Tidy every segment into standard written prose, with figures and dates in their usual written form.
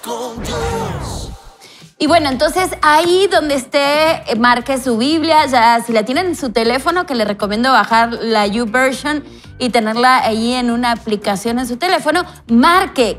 con Dios. Y bueno, entonces ahí donde esté, marque su Biblia. Ya si la tienen en su teléfono, que le recomiendo bajar la YouVersion y tenerla ahí en una aplicación en su teléfono, marque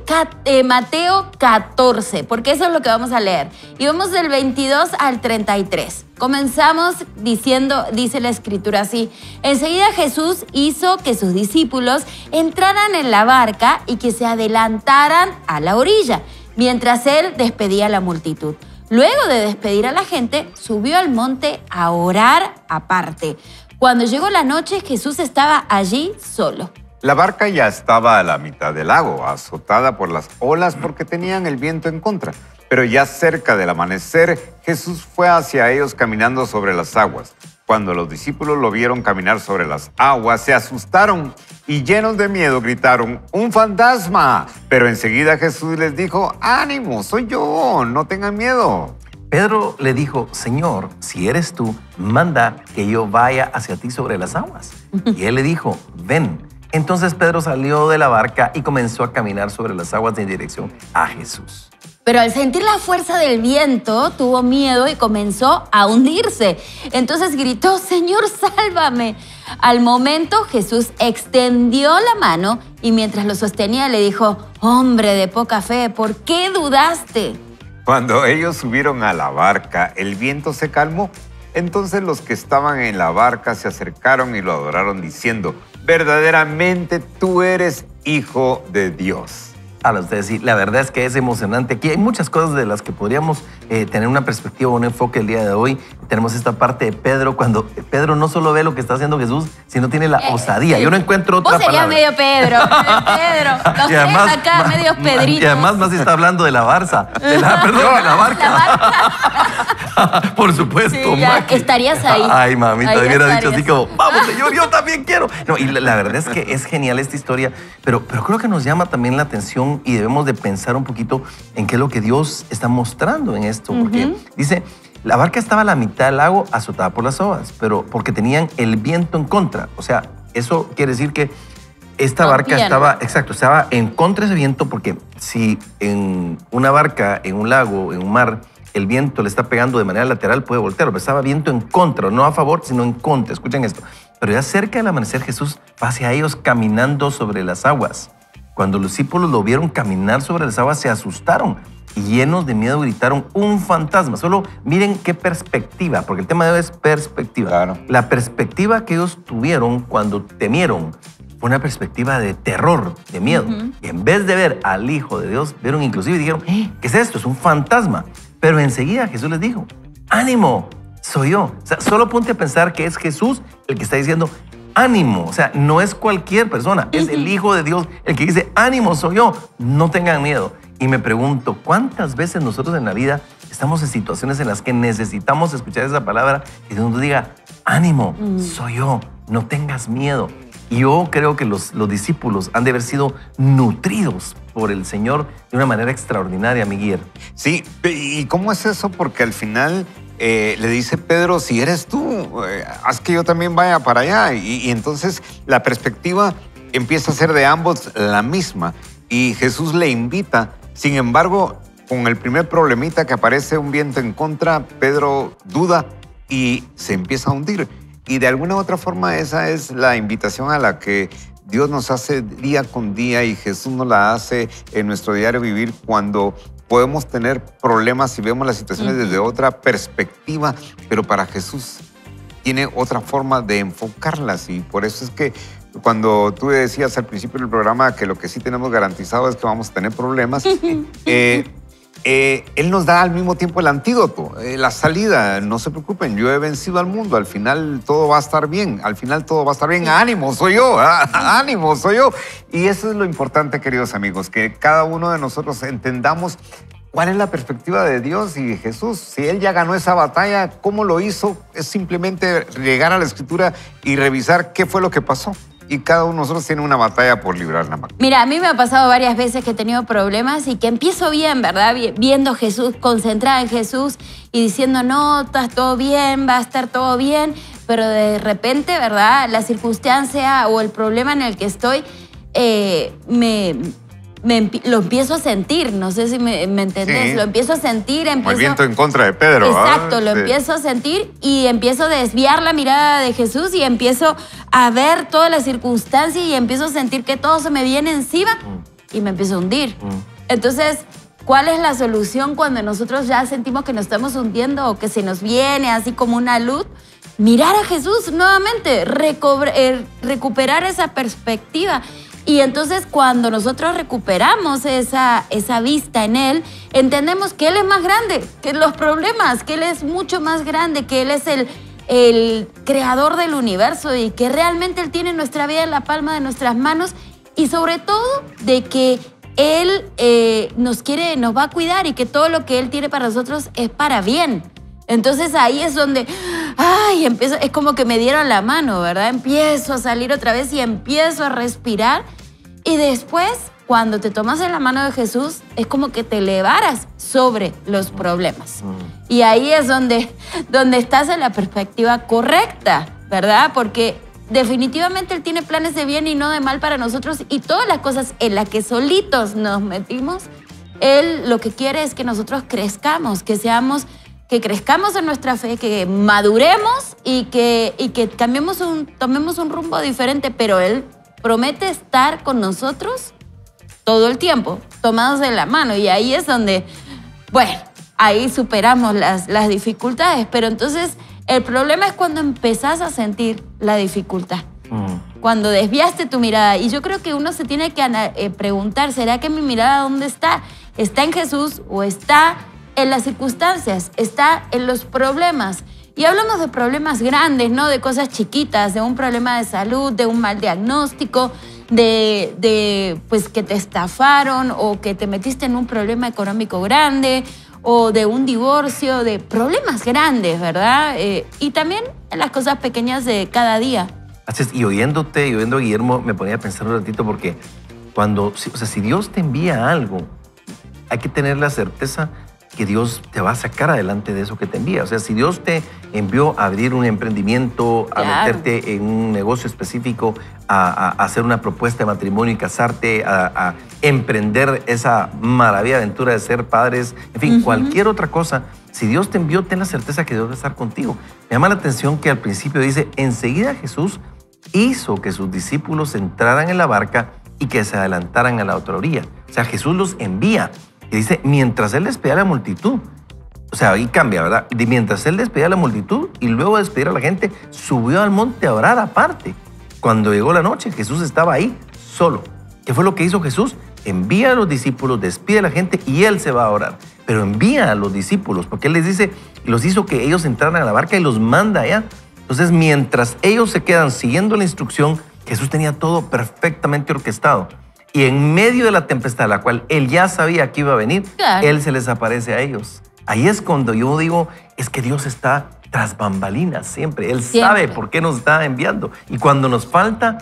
Mateo 14, porque eso es lo que vamos a leer. Y vamos del 22 al 33. Comenzamos diciendo, dice la Escritura así: enseguida Jesús hizo que sus discípulos entraran en la barca y que se adelantaran a la orilla, mientras él despedía a la multitud. Luego de despedir a la gente, subió al monte a orar aparte. Cuando llegó la noche, Jesús estaba allí solo. La barca ya estaba a la mitad del lago, azotada por las olas porque tenían el viento en contra. Pero ya cerca del amanecer, Jesús fue hacia ellos caminando sobre las aguas. Cuando los discípulos lo vieron caminar sobre las aguas, se asustaron y llenos de miedo gritaron: ¡un fantasma! Pero enseguida Jesús les dijo: ánimo, soy yo, no tengan miedo. Pedro le dijo: Señor, si eres tú, manda que yo vaya hacia ti sobre las aguas. Y él le dijo: ven. Entonces Pedro salió de la barca y comenzó a caminar sobre las aguas en dirección a Jesús. Pero al sentir la fuerza del viento, tuvo miedo y comenzó a hundirse. Entonces gritó: Señor, sálvame. Al momento, Jesús extendió la mano y mientras lo sostenía le dijo: hombre de poca fe, ¿por qué dudaste? Cuando ellos subieron a la barca, el viento se calmó. Entonces los que estaban en la barca se acercaron y lo adoraron diciendo: verdaderamente tú eres Hijo de Dios. Ahora ustedes sí, la verdad es que es emocionante. Aquí hay muchas cosas de las que podríamos tener una perspectiva, un enfoque el día de hoy. Tenemos esta parte de Pedro, cuando Pedro no solo ve lo que está haciendo Jesús, sino tiene la osadía. Yo no encuentro otra palabra. Vos serías medio Pedro, Pedro. Los tres acá, medios Pedritos. Y además más si está hablando de la Barça. De la barca. Por supuesto, sí, Maki. Estarías ahí. Ay, mamita, ahí te hubiera dicho así como: vamos, Señor, yo también quiero. No, y la verdad es que es genial esta historia, pero creo que nos llama también la atención y debemos de pensar un poquito en qué es lo que Dios está mostrando en esto. Porque dice, la barca estaba a la mitad del lago azotada por las olas, pero porque tenían el viento en contra. O sea, eso quiere decir que esta barca estaba en contra de ese viento, porque si en una barca, en un lago, en un mar, el viento le está pegando de manera lateral, puede voltear. Pero estaba viento en contra, no a favor, sino en contra. Escuchen esto. Pero ya cerca del amanecer, Jesús va hacia ellos caminando sobre las aguas. Cuando los discípulos lo vieron caminar sobre las aguas, se asustaron y llenos de miedo gritaron: ¡un fantasma! Solo miren qué perspectiva, porque el tema de hoy es perspectiva. Claro. La perspectiva que ellos tuvieron cuando temieron fue una perspectiva de terror, de miedo. Y en vez de ver al Hijo de Dios, vieron inclusive y dijeron: ¿qué es esto? Es un fantasma. Pero enseguida Jesús les dijo: ánimo, soy yo. O sea, solo ponte a pensar que es Jesús el que está diciendo: ánimo. O sea, no es cualquier persona, es el Hijo de Dios el que dice: ánimo, soy yo, no tengan miedo. Y me pregunto, ¿cuántas veces nosotros en la vida estamos en situaciones en las que necesitamos escuchar esa palabra y Dios nos diga: ánimo, soy yo, no tengas miedo? Y yo creo que los discípulos han de haber sido nutridos por el Señor de una manera extraordinaria, mi guía. Sí, ¿y cómo es eso? Porque al final le dice Pedro: si eres tú, haz que yo también vaya para allá. Y entonces la perspectiva empieza a ser de ambos la misma. Y Jesús le invita. Sin embargo, con el primer problemita que aparece, un viento en contra, Pedro duda y se empieza a hundir. Y de alguna u otra forma esa es la invitación a la que Dios nos hace día con día y Jesús nos la hace en nuestro diario vivir cuando podemos tener problemas y vemos las situaciones desde otra perspectiva, pero para Jesús tiene otra forma de enfocarlas. Y por eso es que cuando tú decías al principio del programa que lo que sí tenemos garantizado es que vamos a tener problemas, Él nos da al mismo tiempo el antídoto, la salida. No se preocupen, yo he vencido al mundo, al final todo va a estar bien, al final todo va a estar bien. ¡Ánimo, soy yo! ¡Ánimo, soy yo! Y eso es lo importante, queridos amigos, que cada uno de nosotros entendamos cuál es la perspectiva de Dios y Jesús. Si Él ya ganó esa batalla, ¿cómo lo hizo? Es simplemente llegar a la Escritura y revisar qué fue lo que pasó. Y cada uno de nosotros tiene una batalla por librar la batalla. Mira, a mí me ha pasado varias veces que he tenido problemas y que empiezo bien, ¿verdad? Viendo a Jesús, concentrada en Jesús y diciendo: no, está todo bien, va a estar todo bien. Pero de repente, ¿verdad? La circunstancia o el problema en el que estoy me lo empiezo a sentir, no sé si me entendés, Sí. lo empiezo a sentir, Como el viento en contra de Pedro. Exacto, lo Sí. empiezo a sentir y empiezo a desviar la mirada de Jesús y empiezo a ver todas las circunstancias y empiezo a sentir que todo se me viene encima y me empiezo a hundir. Entonces, ¿cuál es la solución cuando nosotros ya sentimos que nos estamos hundiendo o que se nos viene así como una luz? Mirar a Jesús nuevamente, recuperar esa perspectiva. Y entonces cuando nosotros recuperamos esa vista en Él, entendemos que Él es más grande que los problemas, que Él es mucho más grande, que Él es el creador del universo y que realmente Él tiene nuestra vida en la palma de nuestras manos y sobre todo de que Él nos va a cuidar y que todo lo que Él tiene para nosotros es para bien. Entonces ahí es donde, es como que me dieron la mano, ¿verdad? Empiezo a salir otra vez y empiezo a respirar. Y después, cuando te tomas en la mano de Jesús, es como que te elevaras sobre los problemas. Y ahí es donde estás en la perspectiva correcta, ¿verdad? Porque definitivamente Él tiene planes de bien y no de mal para nosotros. Y todas las cosas en las que solitos nos metimos, Él lo que quiere es que nosotros crezcamos, que crezcamos en nuestra fe, que maduremos y que tomemos un rumbo diferente, pero Él promete estar con nosotros todo el tiempo, tomados de la mano. Y ahí es donde, ahí superamos las dificultades. Pero entonces el problema es cuando empezás a sentir la dificultad. Cuando desviaste tu mirada. Y yo creo que uno se tiene que preguntar, ¿será que mi mirada dónde está? ¿Está en Jesús o está en las circunstancias? ¿Está en los problemas? Y hablamos de problemas grandes, ¿no? De cosas chiquitas, de un problema de salud, de un mal diagnóstico, pues que te estafaron o que te metiste en un problema económico grande o de un divorcio, de problemas grandes, ¿verdad? Y también en las cosas pequeñas de cada día. Así es, y oyendo a Guillermo, me ponía a pensar un ratito porque si Dios te envía algo, hay que tener la certeza que Dios te va a sacar adelante de eso que te envía. O sea, si Dios te envió a abrir un emprendimiento, a meterte en un negocio específico, a hacer una propuesta de matrimonio y casarte, a emprender esa maravilla aventura de ser padres, en fin, cualquier otra cosa, si Dios te envió, ten la certeza que Dios va a estar contigo. Me llama la atención que al principio dice, enseguida Jesús hizo que sus discípulos entraran en la barca y que se adelantaran a la otra orilla. O sea, Jesús los envía. Y dice, mientras Él despedía a la multitud, o sea, ahí cambia, ¿verdad? Mientras Él despedía a la multitud y luego de despedir a la gente, subió al monte a orar aparte. Cuando llegó la noche, Jesús estaba ahí solo. ¿Qué fue lo que hizo Jesús? Envía a los discípulos, despide a la gente y Él se va a orar. Pero envía a los discípulos, porque Él les dice, y los hizo que ellos entraran a la barca y los manda allá. Entonces, mientras ellos se quedan siguiendo la instrucción, Jesús tenía todo perfectamente orquestado. Y en medio de la tempestad, la cual Él ya sabía que iba a venir, Él se les aparece a ellos. Ahí es cuando yo digo, es que Dios está tras bambalinas siempre. Él sabe por qué nos está enviando. Y cuando nos falta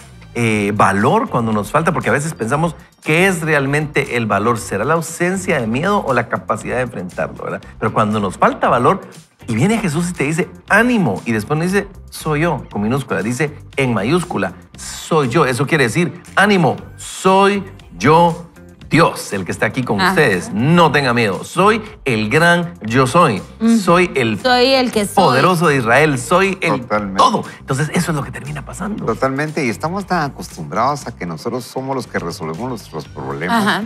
valor, porque a veces pensamos, ¿qué es realmente el valor? ¿Será la ausencia de miedo o la capacidad de enfrentarlo, verdad? Pero cuando nos falta valor, y viene Jesús y te dice, ánimo, y después nos dice, soy yo, con minúscula, dice en mayúscula, soy yo. Eso quiere decir, ánimo, soy yo, Dios, el que está aquí con ustedes. No tenga miedo, soy el gran yo soy. Soy el que soy. Poderoso de Israel, soy el Totalmente. todo. Entonces eso es lo que termina pasando. Totalmente, y estamos tan acostumbrados a que nosotros somos los que resolvemos nuestros problemas,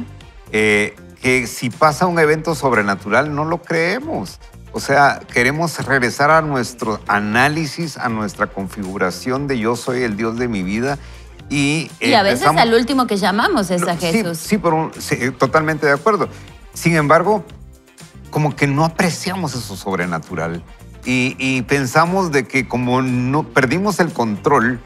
que si pasa un evento sobrenatural no lo creemos. O sea, queremos regresar a nuestro análisis, a nuestra configuración de yo soy el Dios de mi vida. Y a veces al último que llamamos es a Jesús. Sí, totalmente de acuerdo. Sin embargo, como que no apreciamos eso sobrenatural y pensamos de que como no perdimos el control,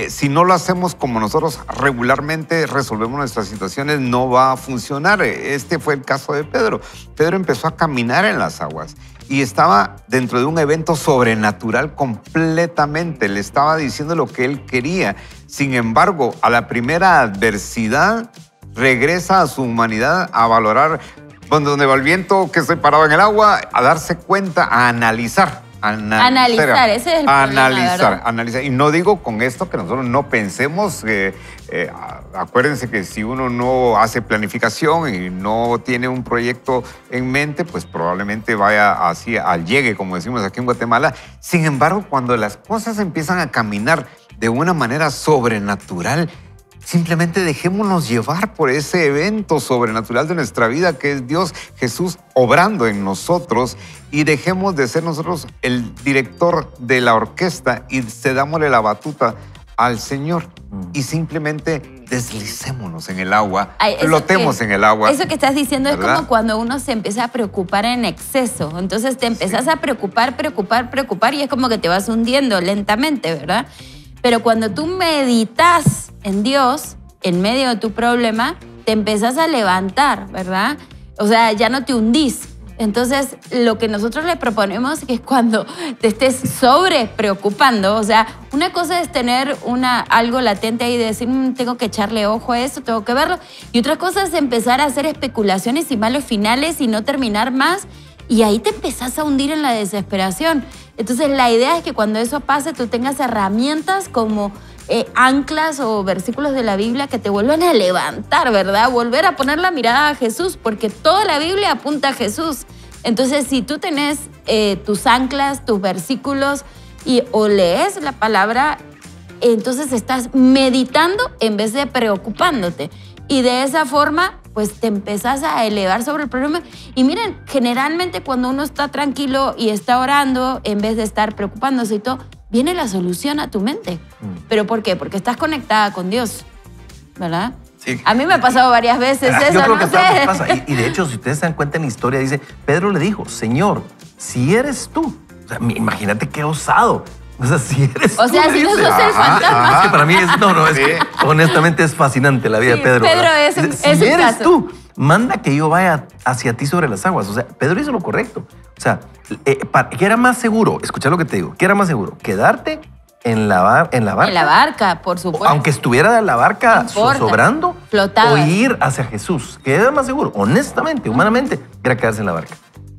si no lo hacemos como nosotros regularmente resolvemos nuestras situaciones, no va a funcionar. Este fue el caso de Pedro. Pedro empezó a caminar en las aguas y estaba dentro de un evento sobrenatural completamente. Le estaba diciendo lo que él quería. Sin embargo, a la primera adversidad, regresa a su humanidad a valorar donde va el viento que se paraba en el agua, a darse cuenta, a analizar Analizar, ese es el problema, ¿verdad? Analizar. Y no digo con esto que nosotros no pensemos, acuérdense que si uno no hace planificación y no tiene un proyecto en mente, pues probablemente vaya así al llegue, como decimos aquí en Guatemala. Sin embargo, cuando las cosas empiezan a caminar de una manera sobrenatural, simplemente dejémonos llevar por ese evento sobrenatural de nuestra vida que es Dios Jesús obrando en nosotros, y dejemos de ser nosotros el director de la orquesta y cedámosle la batuta al Señor y simplemente deslicémonos en el agua, flotemos en el agua. Eso que estás diciendo, ¿verdad? Es como cuando uno se empieza a preocupar en exceso. Entonces te empezás a preocupar y es como que te vas hundiendo lentamente, ¿verdad? Pero cuando tú meditas en Dios, en medio de tu problema, te empezás a levantar, ¿verdad? O sea, ya no te hundís. Entonces, lo que nosotros le proponemos es cuando te estés sobre preocupando, o sea, una cosa es tener algo latente ahí de decir, tengo que echarle ojo a eso, tengo que verlo, y otra cosa es empezar a hacer especulaciones y malos finales y no terminar más, y ahí te empezás a hundir en la desesperación. Entonces, la idea es que cuando eso pase, tú tengas herramientas como anclas o versículos de la Biblia que te vuelvan a levantar, ¿verdad? Volver a poner la mirada a Jesús, porque toda la Biblia apunta a Jesús. Entonces, si tú tenés tus anclas, tus versículos o lees la palabra, entonces estás meditando en vez de preocupándote. Y de esa forma, pues te empezás a elevar sobre el problema. Y miren, generalmente cuando uno está tranquilo y está orando, en vez de estar preocupándose y todo, viene la solución a tu mente. ¿Pero por qué? Porque estás conectada con Dios, ¿verdad? Sí. A mí me ha pasado varias veces eso, yo creo no que sé. Pasa. Y de hecho, si ustedes se dan cuenta en la historia, dice, Pedro le dijo, Señor, si eres tú. O sea, imagínate qué osado. O sea, si eres tú. O sea, si no sos el fantasma. Es que para mí es que honestamente es fascinante la vida de Pedro. Pedro es un si eres tú, manda que yo vaya hacia ti sobre las aguas. O sea, Pedro hizo lo correcto. O sea, ¿qué era más seguro? Escucha lo que te digo. ¿Qué era más seguro? Quedarte en la barca. En la barca, por supuesto. Aunque estuviera la barca zozobrando, o ir hacia Jesús. ¿Qué era más seguro? Honestamente, humanamente, era quedarse en la barca.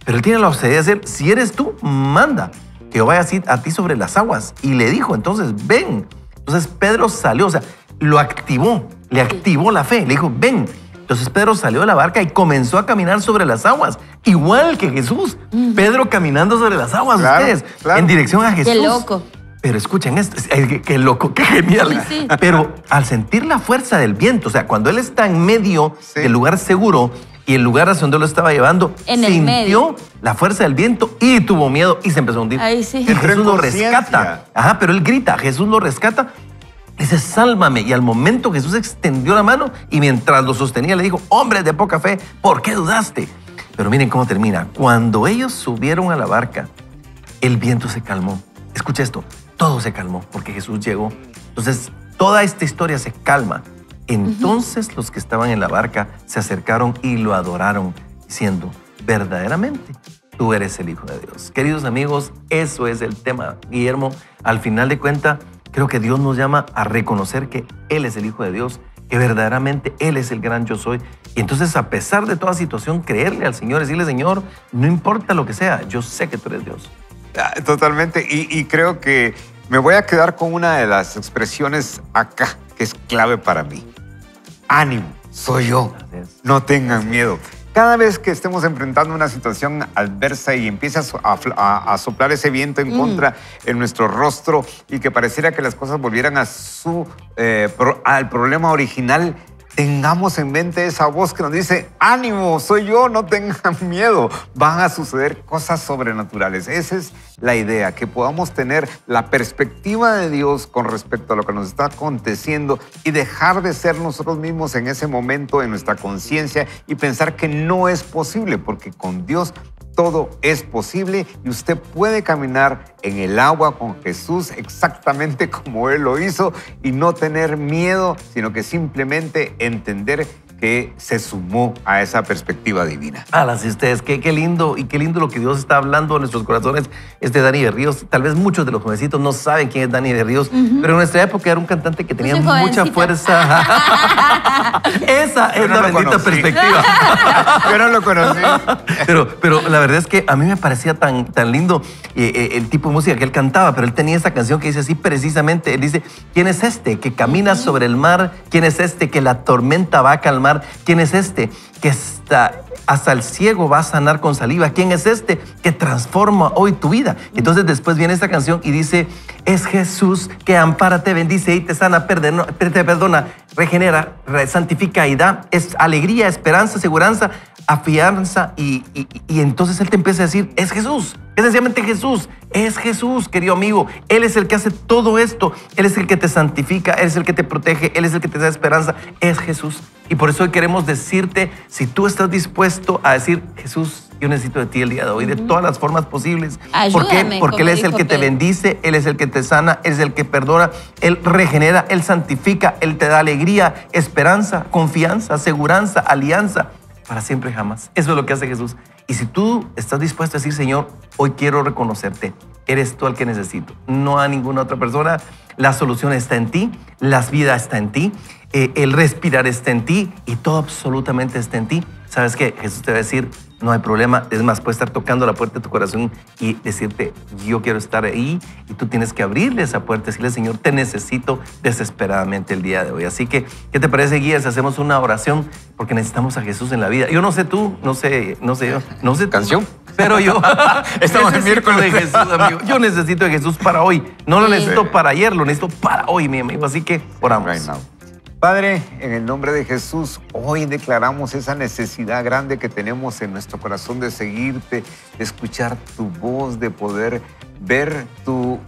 Pero él tiene la osadía de decir, si eres tú, manda que yo vaya así a ti sobre las aguas. Y le dijo, entonces, ven. Entonces Pedro salió, o sea, lo activó, le activó la fe. Le dijo, ven. Entonces Pedro salió de la barca y comenzó a caminar sobre las aguas, igual que Jesús. Pedro caminando sobre las aguas, ustedes, en dirección a Jesús. Qué loco. Pero escuchen esto, qué loco, qué genial. Sí. Pero al sentir la fuerza del viento, o sea, cuando él está en medio del lugar seguro y el lugar hacia donde lo estaba llevando, sintió la fuerza del viento y tuvo miedo y se empezó a hundir. Ay, sí. Y Jesús lo rescata. Ajá, pero él grita, Jesús lo rescata. Dice, sálvame. Y al momento Jesús extendió la mano y mientras lo sostenía le dijo, hombre de poca fe, ¿por qué dudaste? Pero miren cómo termina. Cuando ellos subieron a la barca, el viento se calmó. Escucha esto, todo se calmó porque Jesús llegó. Entonces, toda esta historia se calma. Entonces los que estaban en la barca se acercaron y lo adoraron, diciendo, verdaderamente, tú eres el Hijo de Dios. Queridos amigos, eso es el tema. Guillermo, al final de cuentas, creo que Dios nos llama a reconocer que Él es el Hijo de Dios, que verdaderamente Él es el gran yo soy. Y entonces, a pesar de toda situación, creerle al Señor, decirle, Señor, no importa lo que sea, yo sé que tú eres Dios. Totalmente. Y creo que me voy a quedar con una de las expresiones acá, que es clave para mí. Ánimo, soy yo. No tengan miedo. Cada vez que estemos enfrentando una situación adversa y empieza a soplar ese viento en contra en nuestro rostro y que pareciera que las cosas volvieran al problema original, tengamos en mente esa voz que nos dice, ánimo, soy yo, no tengan miedo. Van a suceder cosas sobrenaturales. Esa es la idea, que podamos tener la perspectiva de Dios con respecto a lo que nos está aconteciendo y dejar de ser nosotros mismos en ese momento en nuestra conciencia y pensar que no es posible, porque con Dios todo es posible y usted puede caminar en el agua con Jesús exactamente como Él lo hizo y no tener miedo, sino que simplemente entender que se sumó a esa perspectiva divina. Alas, ustedes, qué lindo y qué lindo lo que Dios está hablando en nuestros corazones. Dani de Ríos, tal vez muchos de los jovencitos no saben quién es Dani de Ríos, pero en nuestra época era un cantante que tenía mucha fuerza. Esa es la bendita perspectiva. Yo no lo conocí. Pero la verdad es que a mí me parecía tan lindo el tipo de música que él cantaba, pero él tenía esa canción que dice así precisamente, él dice, ¿quién es este que camina sobre el mar? ¿Quién es este que la tormenta va a calmar? ¿Quién es este que hasta el ciego va a sanar con saliva? ¿Quién es este que transforma hoy tu vida? Entonces después viene esta canción y dice, es Jesús que ampara, te bendice y te sana, te perdona, regenera, santifica y da, es alegría, esperanza, seguranza, afianza y entonces él te empieza a decir, es Jesús. Esencialmente Jesús, es Jesús, querido amigo. Él es el que hace todo esto. Él es el que te santifica, Él es el que te protege, Él es el que te da esperanza. Es Jesús. Y por eso hoy queremos decirte, si tú estás dispuesto a decir, Jesús, yo necesito de ti el día de hoy, de todas las formas posibles. ¿Por qué? Porque Él es el que te bendice, Él es el que te sana, Él es el que perdona, Él regenera, Él santifica, Él te da alegría, esperanza, confianza, aseguranza, alianza, para siempre y jamás. Eso es lo que hace Jesús. Y si tú estás dispuesto a decir, Señor, hoy quiero reconocerte, eres tú el que necesito, no a ninguna otra persona, la solución está en ti, la vida está en ti, el respirar está en ti y todo absolutamente está en ti. ¿Sabes qué? Jesús te va a decir, no hay problema. Es más, puede estar tocando la puerta de tu corazón y decirte, yo quiero estar ahí. Y tú tienes que abrirle esa puerta y decirle, Señor, te necesito desesperadamente el día de hoy. Así que, ¿qué te parece, Guía, si hacemos una oración? Porque necesitamos a Jesús en la vida. Yo no sé tú, no sé tú. ¿Canción? Pero yo Estamos en miércoles de Jesús, amigo. Yo necesito de Jesús para hoy. No lo necesito para ayer, lo necesito para hoy, mi amigo. Así que oramos. Right now. Padre, en el nombre de Jesús, hoy declaramos esa necesidad grande que tenemos en nuestro corazón de seguirte, de escuchar tu voz, de poder ver tu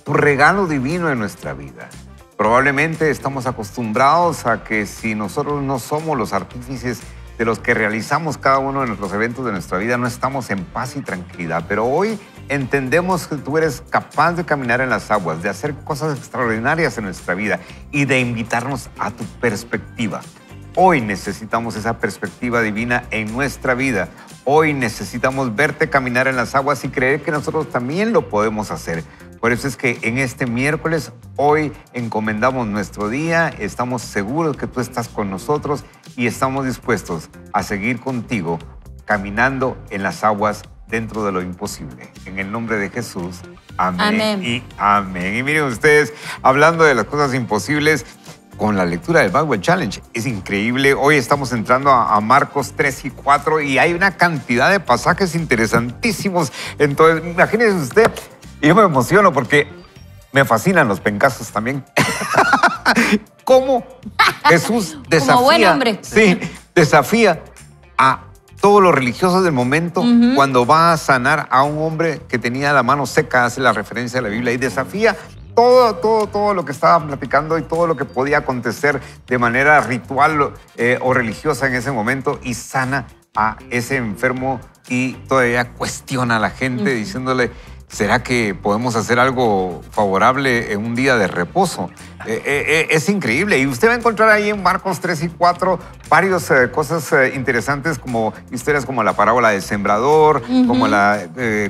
regalo divino en nuestra vida. Probablemente estamos acostumbrados a que si nosotros no somos los artífices de los que realizamos cada uno de nuestros eventos de nuestra vida, no estamos en paz y tranquilidad. Pero hoy entendemos que tú eres capaz de caminar en las aguas, de hacer cosas extraordinarias en nuestra vida y de invitarnos a tu perspectiva. Hoy necesitamos esa perspectiva divina en nuestra vida. Hoy necesitamos verte caminar en las aguas y creer que nosotros también lo podemos hacer. Por eso es que en este miércoles, hoy encomendamos nuestro día, estamos seguros que tú estás con nosotros y estamos dispuestos a seguir contigo caminando en las aguas dentro de lo imposible. En el nombre de Jesús, amén, amén. Y amén. Y miren ustedes, hablando de las cosas imposibles, con la lectura del Bible Challenge. Es increíble. Hoy estamos entrando a Marcos 3 y 4 y hay una cantidad de pasajes interesantísimos. Entonces, imagínense usted, y yo me emociono porque me fascinan los pencazos también. ¿Cómo Jesús desafía? Como buen hombre. Sí, desafía a todos los religiosos del momento cuando va a sanar a un hombre que tenía la mano seca, hace la referencia a la Biblia, y desafía todo lo que estaba platicando y todo lo que podía acontecer de manera ritual o religiosa en ese momento y sana a ese enfermo y todavía cuestiona a la gente diciéndole, ¿será que podemos hacer algo favorable en un día de reposo? Es increíble. Y usted va a encontrar ahí en Marcos 3 y 4 varias cosas interesantes, como historias como la parábola del sembrador, como la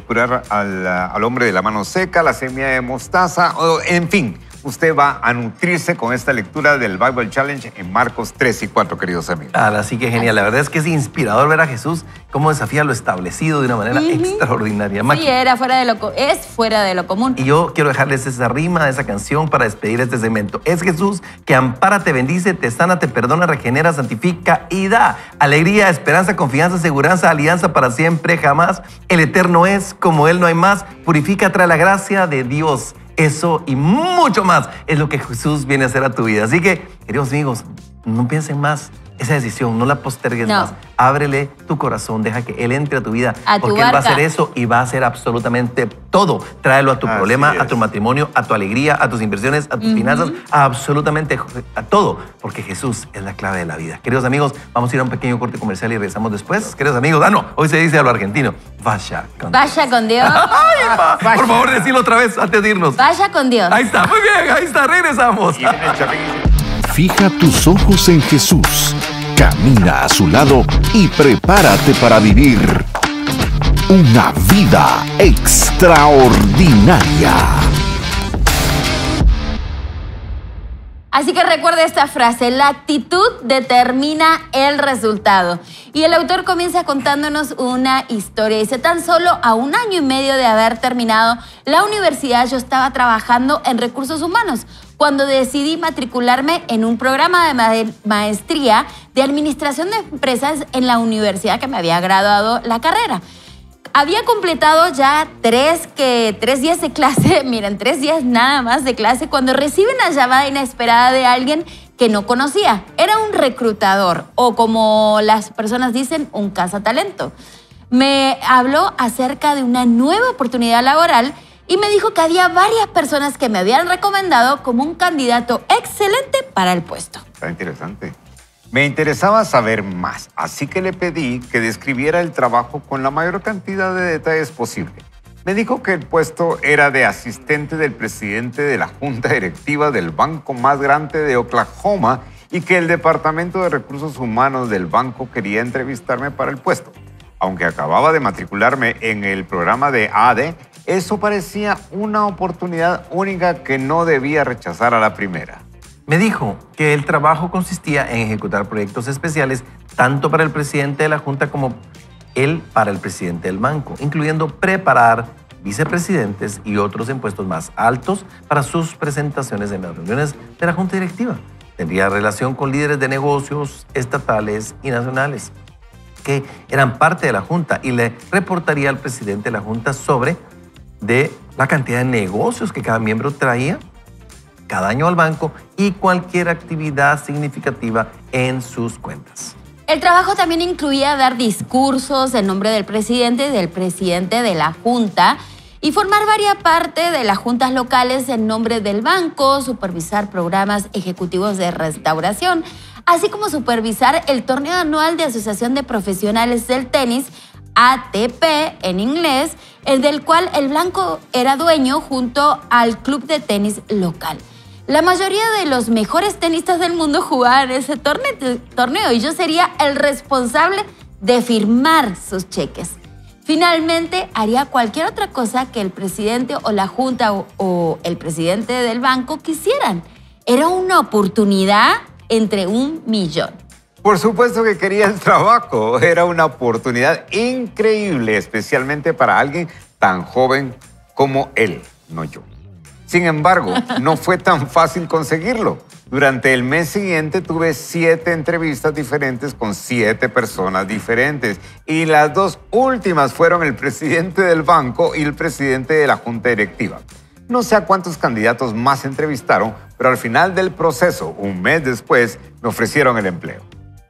curar al hombre de la mano seca, la semilla de mostaza, en fin. Usted va a nutrirse con esta lectura del Bible Challenge en Marcos 3 y 4, queridos amigos. Así que genial. La verdad es que es inspirador ver a Jesús cómo desafía lo establecido de una manera extraordinaria. Sí, es fuera de lo común. Y yo quiero dejarles esa rima, esa canción para despedir este segmento. Es Jesús que ampara, te bendice, te sana, te perdona, regenera, santifica y da alegría, esperanza, confianza, seguranza, alianza para siempre, jamás. El eterno es, como Él no hay más. Purifica, trae la gracia de Dios. Eso y mucho más es lo que Jesús viene a hacer a tu vida. Así que, queridos amigos, no piensen más. Esa decisión, no la postergues más. Ábrele tu corazón, deja que Él entre a tu vida. Porque Él va a hacer eso y va a hacer absolutamente todo. Tráelo a tu problema, a tu matrimonio, a tu alegría, a tus inversiones, a tus finanzas, absolutamente a todo. Porque Jesús es la clave de la vida. Queridos amigos, vamos a ir a un pequeño corte comercial y regresamos después. Queridos amigos, hoy se dice a lo argentino. Vaya con Dios. Vaya con Dios. Ay, por favor, decilo otra vez antes de irnos. Vaya con Dios. Ahí está, muy bien, ahí está, regresamos. Fija tus ojos en Jesús, Camina a su lado y prepárate para vivir una vida extraordinaria. Así que recuerda esta frase: la actitud determina el resultado. Y el autor comienza contándonos una historia. Dice: tan solo a 1 año y medio de haber terminado la universidad, yo estaba trabajando en recursos humanos cuando decidí matricularme en un programa de maestría de administración de empresas en la universidad que me había graduado la carrera. Había completado ya 3 días de clase, miren, 3 días nada más de clase, cuando recibe una llamada inesperada de alguien que no conocía. Era un reclutador, o como las personas dicen, un cazatalento. Me habló acerca de una nueva oportunidad laboral y me dijo que había varias personas que me habían recomendado como un candidato excelente para el puesto. Está interesante. Me interesaba saber más, así que le pedí que describiera el trabajo con la mayor cantidad de detalles posible. Me dijo que el puesto era de asistente del presidente de la junta directiva del banco más grande de Oklahoma y que el departamento de recursos humanos del banco quería entrevistarme para el puesto. Aunque acababa de matricularme en el programa de AD, eso parecía una oportunidad única que no debía rechazar a la primera. Me dijo que el trabajo consistía en ejecutar proyectos especiales tanto para el presidente de la Junta como él para el presidente del banco, incluyendo preparar vicepresidentes y otros en puestos más altos para sus presentaciones en las reuniones de la Junta Directiva. Tendría relación con líderes de negocios estatales y nacionales que eran parte de la Junta y le reportaría al presidente de la Junta sobre la cantidad de negocios que cada miembro traía cada año al banco y cualquier actividad significativa en sus cuentas. El trabajo también incluía dar discursos en nombre del presidente y del presidente de la Junta y formar varias partes de las juntas locales en nombre del banco, supervisar programas ejecutivos de restauración, así como supervisar el torneo anual de Asociación de Profesionales del Tenis, ATP en inglés, el del cual el banco era dueño junto al club de tenis local. La mayoría de los mejores tenistas del mundo jugaban ese torneo y yo sería el responsable de firmar sus cheques. Finalmente, haría cualquier otra cosa que el presidente o la junta o el presidente del banco quisieran. Era una oportunidad entre 1.000.000. Por supuesto que quería el trabajo. Era una oportunidad increíble, especialmente para alguien tan joven como él, no yo. Sin embargo, no fue tan fácil conseguirlo. Durante el mes siguiente tuve 7 entrevistas diferentes con 7 personas diferentes y las 2 últimas fueron el presidente del banco y el presidente de la junta directiva. No sé a cuántos candidatos más entrevistaron, pero al final del proceso, un mes después, me ofrecieron el empleo.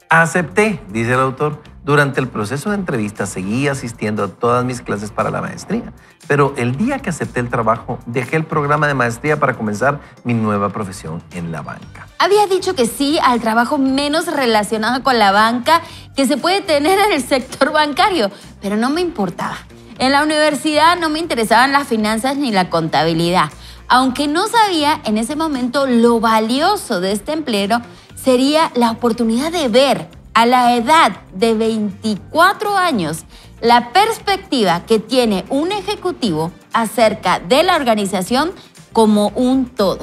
Acepté, dice el autor. Durante el proceso de entrevista seguí asistiendo a todas mis clases para la maestría, pero el día que acepté el trabajo, dejé el programa de maestría para comenzar mi nueva profesión en la banca. Había dicho que sí al trabajo menos relacionado con la banca que se puede tener en el sector bancario, pero no me importaba. En la universidad no me interesaban las finanzas ni la contabilidad, aunque no sabía en ese momento lo valioso de este empleo sería la oportunidad de ver a la edad de 24 años la perspectiva que tiene un ejecutivo acerca de la organización como un todo.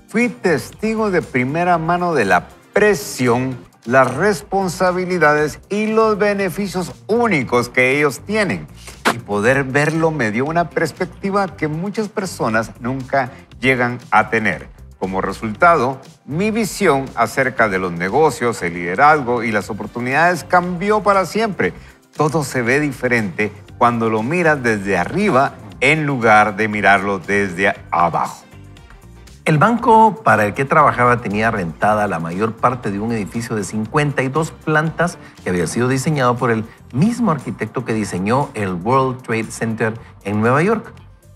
Fui testigo de primera mano de la presión, las responsabilidades y los beneficios únicos que ellos tienen. Y poder verlo me dio una perspectiva que muchas personas nunca llegan a tener. Como resultado, mi visión acerca de los negocios, el liderazgo y las oportunidades cambió para siempre. Todo se ve diferente cuando lo miras desde arriba en lugar de mirarlo desde abajo. El banco para el que trabajaba tenía rentada la mayor parte de un edificio de 52 plantas que había sido diseñado por el mismo arquitecto que diseñó el World Trade Center en Nueva York,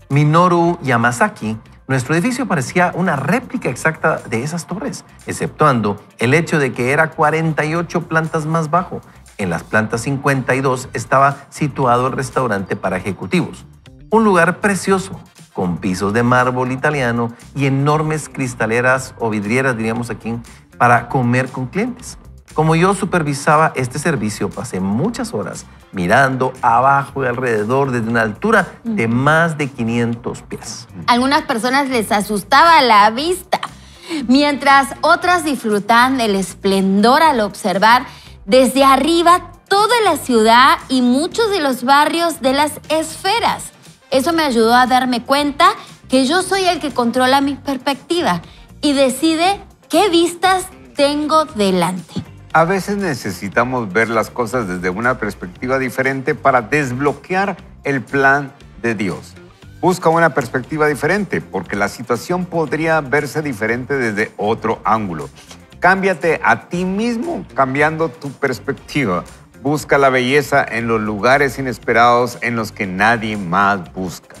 Minoru Yamasaki. Nuestro edificio parecía una réplica exacta de esas torres, exceptuando el hecho de que era 48 plantas más bajo. En las plantas 52 estaba situado el restaurante para ejecutivos, un lugar precioso, con pisos de mármol italiano y enormes cristaleras o vidrieras, diríamos aquí, para comer con clientes. Como yo supervisaba este servicio, pasé muchas horas mirando abajo y alrededor desde una altura de más de 500 pies. A algunas personas les asustaba la vista, mientras otras disfrutaban del esplendor al observar desde arriba toda la ciudad y muchos de los barrios de las esferas. Eso me ayudó a darme cuenta que yo soy el que controla mi perspectiva y decide qué vistas tengo delante. A veces necesitamos ver las cosas desde una perspectiva diferente para desbloquear el plan de Dios. Busca una perspectiva diferente porque la situación podría verse diferente desde otro ángulo. Cámbiate a ti mismo cambiando tu perspectiva. Busca la belleza en los lugares inesperados en los que nadie más busca.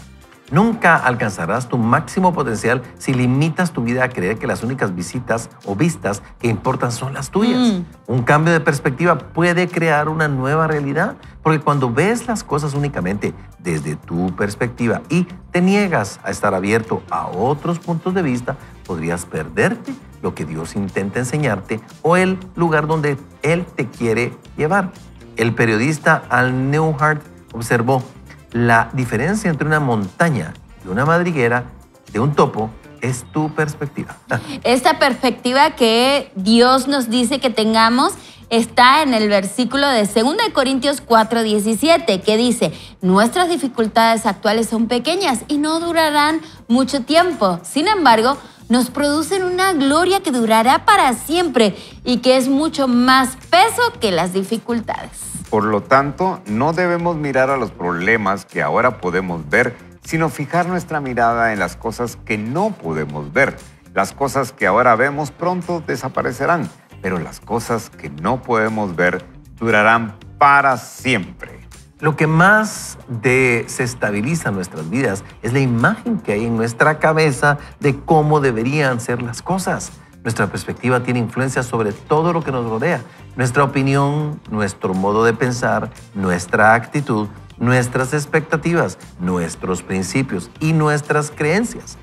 Nunca alcanzarás tu máximo potencial si limitas tu vida a creer que las únicas visitas o vistas que importan son las tuyas. Un cambio de perspectiva puede crear una nueva realidad, porque cuando ves las cosas únicamente desde tu perspectiva y te niegas a estar abierto a otros puntos de vista, podrías perderte lo que Dios intenta enseñarte o el lugar donde Él te quiere llevar. El periodista Al Newhart observó: la diferencia entre una montaña y una madriguera de un topo es tu perspectiva. Esta perspectiva que Dios nos dice que tengamos está en el versículo de 2 Corintios 4:17, que dice: nuestras dificultades actuales son pequeñas y no durarán mucho tiempo. Sin embargo, nos producen una gloria que durará para siempre y que es mucho más peso que las dificultades. Por lo tanto, no debemos mirar a los problemas que ahora podemos ver, sino fijar nuestra mirada en las cosas que no podemos ver. Las cosas que ahora vemos pronto desaparecerán, pero las cosas que no podemos ver durarán para siempre. Lo que más desestabiliza nuestras vidas es la imagen que hay en nuestra cabeza de cómo deberían ser las cosas. Nuestra perspectiva tiene influencia sobre todo lo que nos rodea. Nuestra opinión, nuestro modo de pensar, nuestra actitud, nuestras expectativas, nuestros principios y nuestras creencias.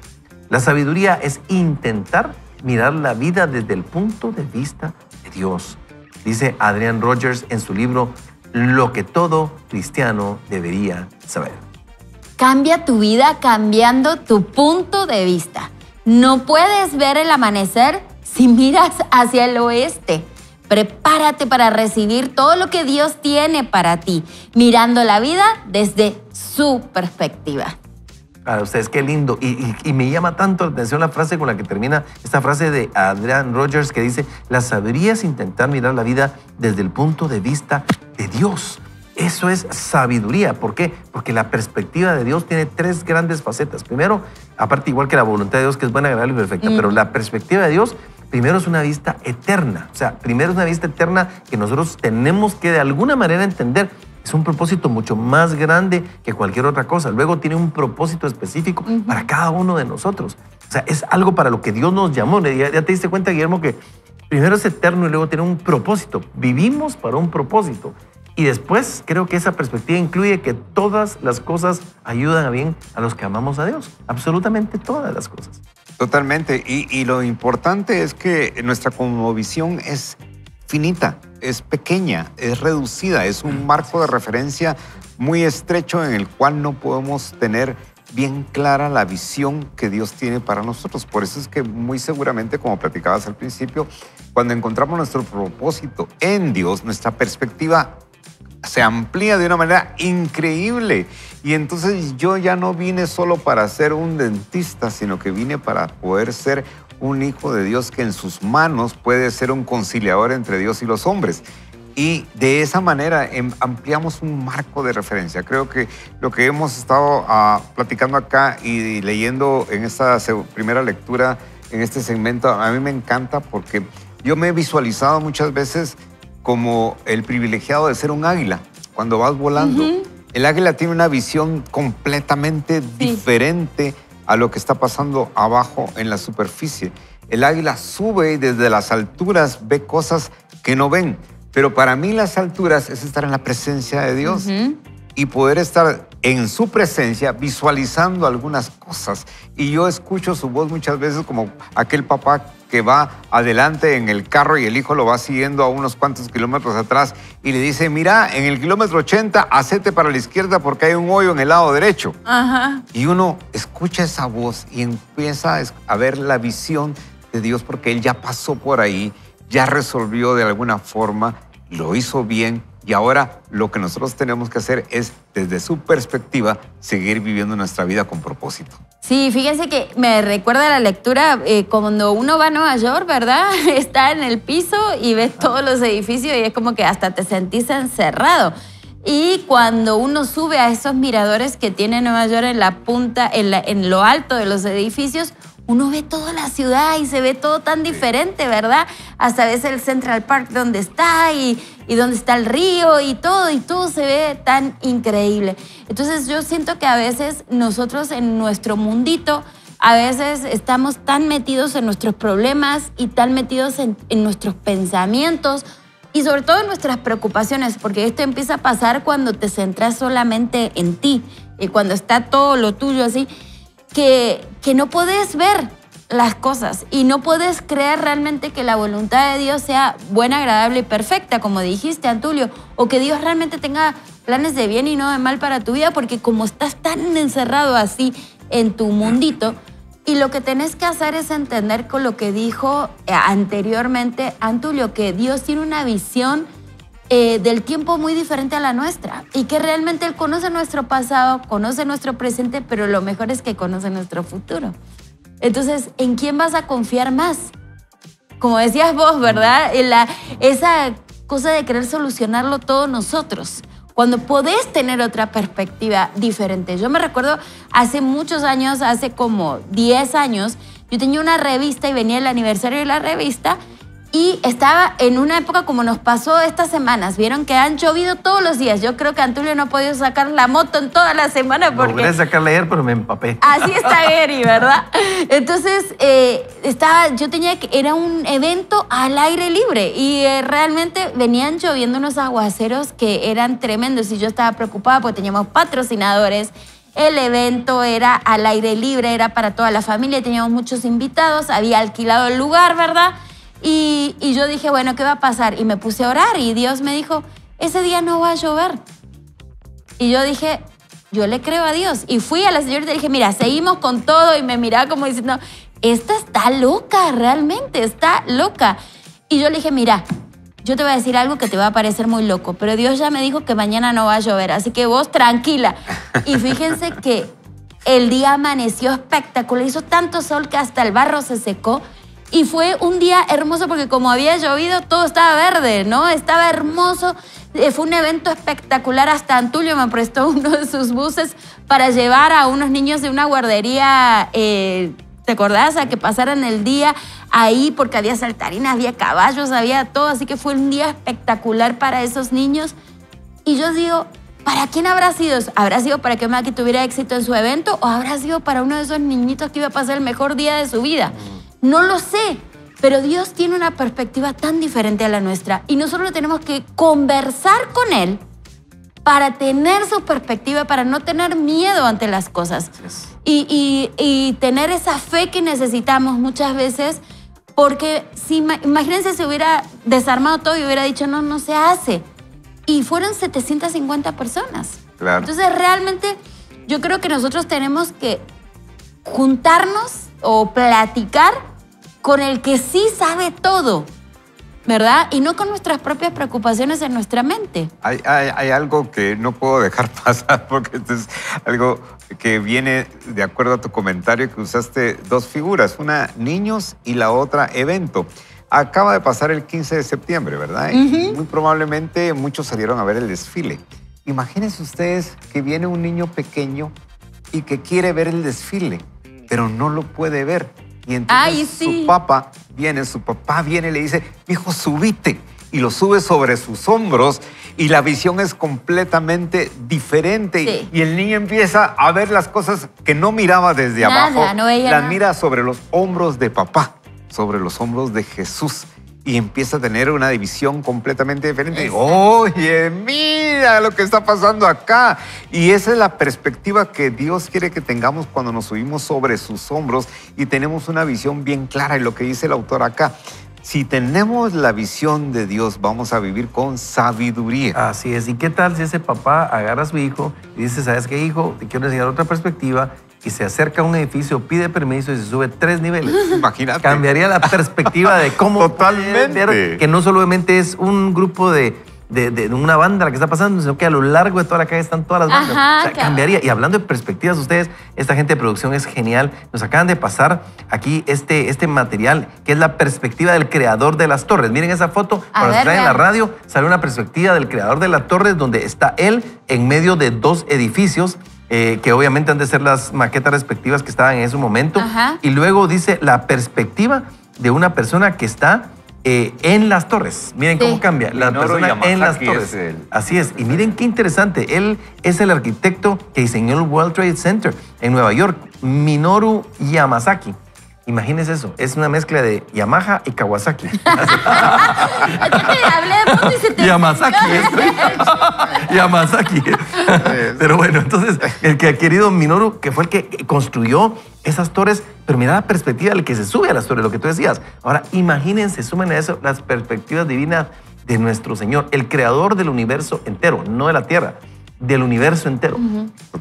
La sabiduría es intentar mirar la vida desde el punto de vista de Dios. Dice Adrian Rogers en su libro Lo que todo cristiano debería saber. Cambia tu vida cambiando tu punto de vista. No puedes ver el amanecer si miras hacia el oeste. Prepárate para recibir todo lo que Dios tiene para ti, mirando la vida desde su perspectiva. Para ustedes, qué lindo. Y me llama tanto la atención la frase con la que termina esta frase de Adrian Rogers, que dice: la sabiduría es intentar mirar la vida desde el punto de vista de Dios. Eso es sabiduría. ¿Por qué? Porque la perspectiva de Dios tiene tres grandes facetas. Primero, aparte igual que la voluntad de Dios, que es buena, agradable y perfecta, pero la perspectiva de Dios primero es una vista eterna. O sea, primero es una vista eterna que nosotros tenemos que de alguna manera entender. Es un propósito mucho más grande que cualquier otra cosa. Luego tiene un propósito específico para cada uno de nosotros. O sea, es algo para lo que Dios nos llamó. Ya te diste cuenta, Guillermo, que primero es eterno y luego tiene un propósito. Vivimos para un propósito. Y después creo que esa perspectiva incluye que todas las cosas ayudan a bien a los que amamos a Dios. Absolutamente todas las cosas. Totalmente. Y lo importante es que nuestra cosmovisión es finita, es pequeña, es reducida, es un marco de referencia muy estrecho en el cual no podemos tener bien clara la visión que Dios tiene para nosotros. Por eso es que muy seguramente, como platicabas al principio, cuando encontramos nuestro propósito en Dios, nuestra perspectiva se amplía de una manera increíble. Y entonces yo ya no vine solo para ser un dentista, sino que vine para poder ser un hijo de Dios que en sus manos puede ser un conciliador entre Dios y los hombres. Y de esa manera ampliamos un marco de referencia. Creo que lo que hemos estado platicando acá y leyendo en esta primera lectura, en este segmento, a mí me encanta porque yo me he visualizado muchas veces como el privilegiado de ser un águila cuando vas volando. El águila tiene una visión completamente diferente a lo que está pasando abajo en la superficie. El águila sube y desde las alturas ve cosas que no ven. Pero para mí las alturas es estar en la presencia de Dios y poder estar en su presencia, visualizando algunas cosas. Y yo escucho su voz muchas veces como aquel papá que va adelante en el carro y el hijo lo va siguiendo a unos cuantos kilómetros atrás y le dice, mira, en el kilómetro 80, hacete para la izquierda porque hay un hoyo en el lado derecho. Ajá. Y uno escucha esa voz y empieza a ver la visión de Dios porque Él ya pasó por ahí, ya resolvió de alguna forma, lo hizo bien. Y ahora lo que nosotros tenemos que hacer es, desde su perspectiva, seguir viviendo nuestra vida con propósito. Sí, fíjense que me recuerda la lectura cuando uno va a Nueva York, ¿verdad? Está en el piso y ves todos los edificios y es como que hasta te sentís encerrado. Y cuando uno sube a esos miradores que tiene Nueva York en la punta, en lo alto de los edificios, uno ve toda la ciudad y se ve todo tan diferente, ¿verdad? Hasta ves el Central Park donde está y donde está el río y todo se ve tan increíble. Entonces yo siento que a veces nosotros en nuestro mundito, a veces estamos tan metidos en nuestros problemas y tan metidos en nuestros pensamientos y sobre todo en nuestras preocupaciones, porque esto empieza a pasar cuando te centras solamente en ti y cuando está todo lo tuyo así, que no puedes ver las cosas y no puedes creer realmente que la voluntad de Dios sea buena, agradable y perfecta, como dijiste, Antulio, o que Dios realmente tenga planes de bien y no de mal para tu vida, porque como estás tan encerrado así en tu mundito, y lo que tenés que hacer es entender con lo que dijo anteriormente Antulio, que Dios tiene una visión del tiempo muy diferente a la nuestra y que realmente Él conoce nuestro pasado, conoce nuestro presente, pero lo mejor es que conoce nuestro futuro. Entonces, ¿en quién vas a confiar más? Como decías vos, ¿verdad? Esa cosa de querer solucionarlo todo nosotros, cuando podés tener otra perspectiva diferente. Yo me recuerdo hace muchos años, hace como 10 años, yo tenía una revista y venía el aniversario de la revista y estaba en una época como nos pasó estas semanas. Vieron que han llovido todos los días. Yo creo que Antulio no ha podido sacar la moto en toda la semana porque... Logré sacarla ayer, pero me empapé. Así está Gary, ¿verdad? Entonces, era un evento al aire libre y realmente venían lloviendo unos aguaceros que eran tremendos y yo estaba preocupada porque teníamos patrocinadores. El evento era al aire libre, era para toda la familia, teníamos muchos invitados, había alquilado el lugar, ¿verdad? Y yo dije, bueno, ¿qué va a pasar? Y me puse a orar y Dios me dijo, ese día no va a llover. Y yo dije, yo le creo a Dios. Y fui a la señorita y le dije, mira, seguimos con todo. Y me miraba como diciendo, esta está loca, realmente está loca. Y yo le dije, mira, yo te voy a decir algo que te va a parecer muy loco, pero Dios ya me dijo que mañana no va a llover, así que vos tranquila. Y fíjense que el día amaneció espectacular, hizo tanto sol que hasta el barro se secó. Y fue un día hermoso porque como había llovido, todo estaba verde, ¿no? Estaba hermoso. Fue un evento espectacular. Hasta Antulio me prestó uno de sus buses para llevar a unos niños de una guardería, ¿te acordás? A que pasaran el día ahí porque había saltarinas, había caballos, había todo. Así que fue un día espectacular para esos niños. Y yo digo, ¿para quién habrá sido? ¿Habrá sido para que Maki tuviera éxito en su evento o habrá sido para uno de esos niñitos que iba a pasar el mejor día de su vida? No lo sé, pero Dios tiene una perspectiva tan diferente a la nuestra y nosotros tenemos que conversar con Él para tener su perspectiva, para no tener miedo ante las cosas y tener esa fe que necesitamos muchas veces, porque imagínense si hubiera desarmado todo y hubiera dicho no se hace, y fueron 750 personas. Claro. Entonces realmente yo creo que nosotros tenemos que juntarnos o platicar con el que sí sabe todo, ¿verdad? Y no con nuestras propias preocupaciones en nuestra mente. Hay algo que no puedo dejar pasar porque esto es algo que viene de acuerdo a tu comentario, que usaste dos figuras, una niños y la otra evento. Acaba de pasar el 15 de septiembre, ¿verdad? Y muy probablemente muchos salieron a ver el desfile. Imagínense ustedes que viene un niño pequeño y que quiere ver el desfile, pero no lo puede ver. Y entonces su papá viene y le dice, hijo, subite. Y lo sube sobre sus hombros y la visión es completamente diferente. Sí. Y el niño empieza a ver las cosas que no miraba desde abajo. No veía las nada. Mira sobre los hombros de papá, sobre los hombros de Jesús. y empieza a tener una división completamente diferente. Oye, mira lo que está pasando acá. Y esa es la perspectiva que Dios quiere que tengamos cuando nos subimos sobre sus hombros y tenemos una visión bien clara. Y lo que dice el autor acá, si tenemos la visión de Dios, vamos a vivir con sabiduría. Así es. ¿Y qué tal si ese papá agarra a su hijo y dice, ¿sabes qué, hijo? Te quiero enseñar otra perspectiva, y se acerca a un edificio, pide permiso y se sube 3 niveles? Imagínate. Cambiaría la perspectiva de cómo Totalmente. ver que no solamente es un grupo de una banda la que está pasando, sino que a lo largo de toda la calle están todas las bandas. Ajá, O sea, cambiaría. Y hablando de perspectivas, ustedes, esta gente de producción es genial. Nos acaban de pasar aquí este material, que es la perspectiva del creador de las torres. Miren esa foto, cuando nos traen en la radio, sale una perspectiva del creador de las torres, donde está él en medio de 2 edificios, que obviamente han de ser las maquetas respectivas que estaban en ese momento. Ajá. Y luego dice la perspectiva de una persona que está en las torres. Miren cómo cambia. La Minoru persona en las Yamasaki torres. es él. Así es. Y miren qué interesante. Él es el arquitecto que diseñó el World Trade Center en Nueva York, Minoru Yamasaki. Imagínense eso. Es una mezcla de Yamaha y Kawasaki. Hablemos y se te... Yamasaki. Yamasaki. Pero bueno, entonces, el que ha querido Minoru, que fue el que construyó esas torres, pero mira la perspectiva del que se sube a las torres, lo que tú decías. Ahora, imagínense, sumen a eso las perspectivas divinas de nuestro Señor, el creador del universo entero, no de la tierra, del universo entero.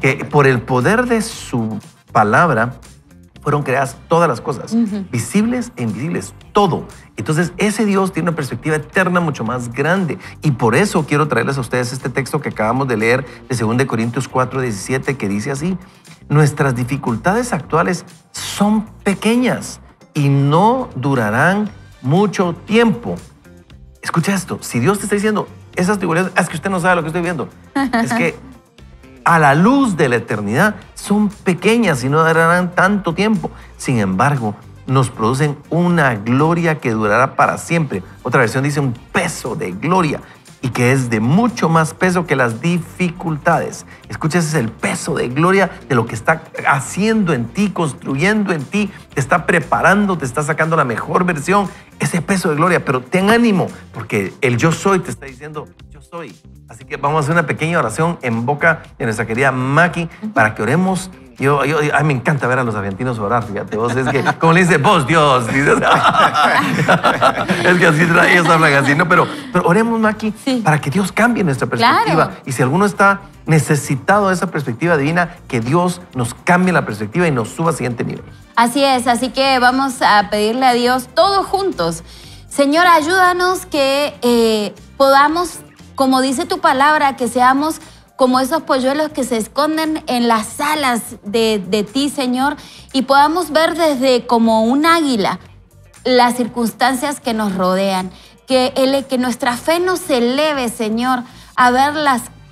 Que por el poder de su palabra fueron creadas todas las cosas, visibles e invisibles, todo. Entonces, ese Dios tiene una perspectiva eterna mucho más grande. Y por eso quiero traerles a ustedes este texto que acabamos de leer de 2 Corintios 4:17, que dice así: nuestras dificultades actuales son pequeñas y no durarán mucho tiempo. Escucha esto, si Dios te está diciendo esas dificultades, es que usted no sabe lo que estoy viendo. Es que a la luz de la eternidad son pequeñas y no durarán tanto tiempo. Sin embargo, nos producen una gloria que durará para siempre. Otra versión dice un peso de gloria, y que es de mucho más peso que las dificultades. Escucha, ese es el peso de gloria de lo que está haciendo en ti, construyendo en ti, te está preparando, te está sacando la mejor versión, ese peso de gloria. Pero ten ánimo, porque el yo soy te está diciendo, yo soy. Así que vamos a hacer una pequeña oración en boca de nuestra querida Maki para que oremos. A mí me encanta ver a los argentinos orar, fíjate, vos es que, como le dice, vos Dios, dices, es que así ellos hablan así, ¿no? Pero oremos, Maki, para que Dios cambie nuestra perspectiva. Claro. Y si alguno está necesitado de esa perspectiva divina, que Dios nos cambie la perspectiva y nos suba al siguiente nivel. Así es, así que vamos a pedirle a Dios todos juntos. Señor, ayúdanos que podamos, como dice tu palabra, que seamos como esos polluelos que se esconden en las alas de ti, Señor, y podamos ver desde como un águila las circunstancias que nos rodean. Que nuestra fe nos eleve, Señor, a ver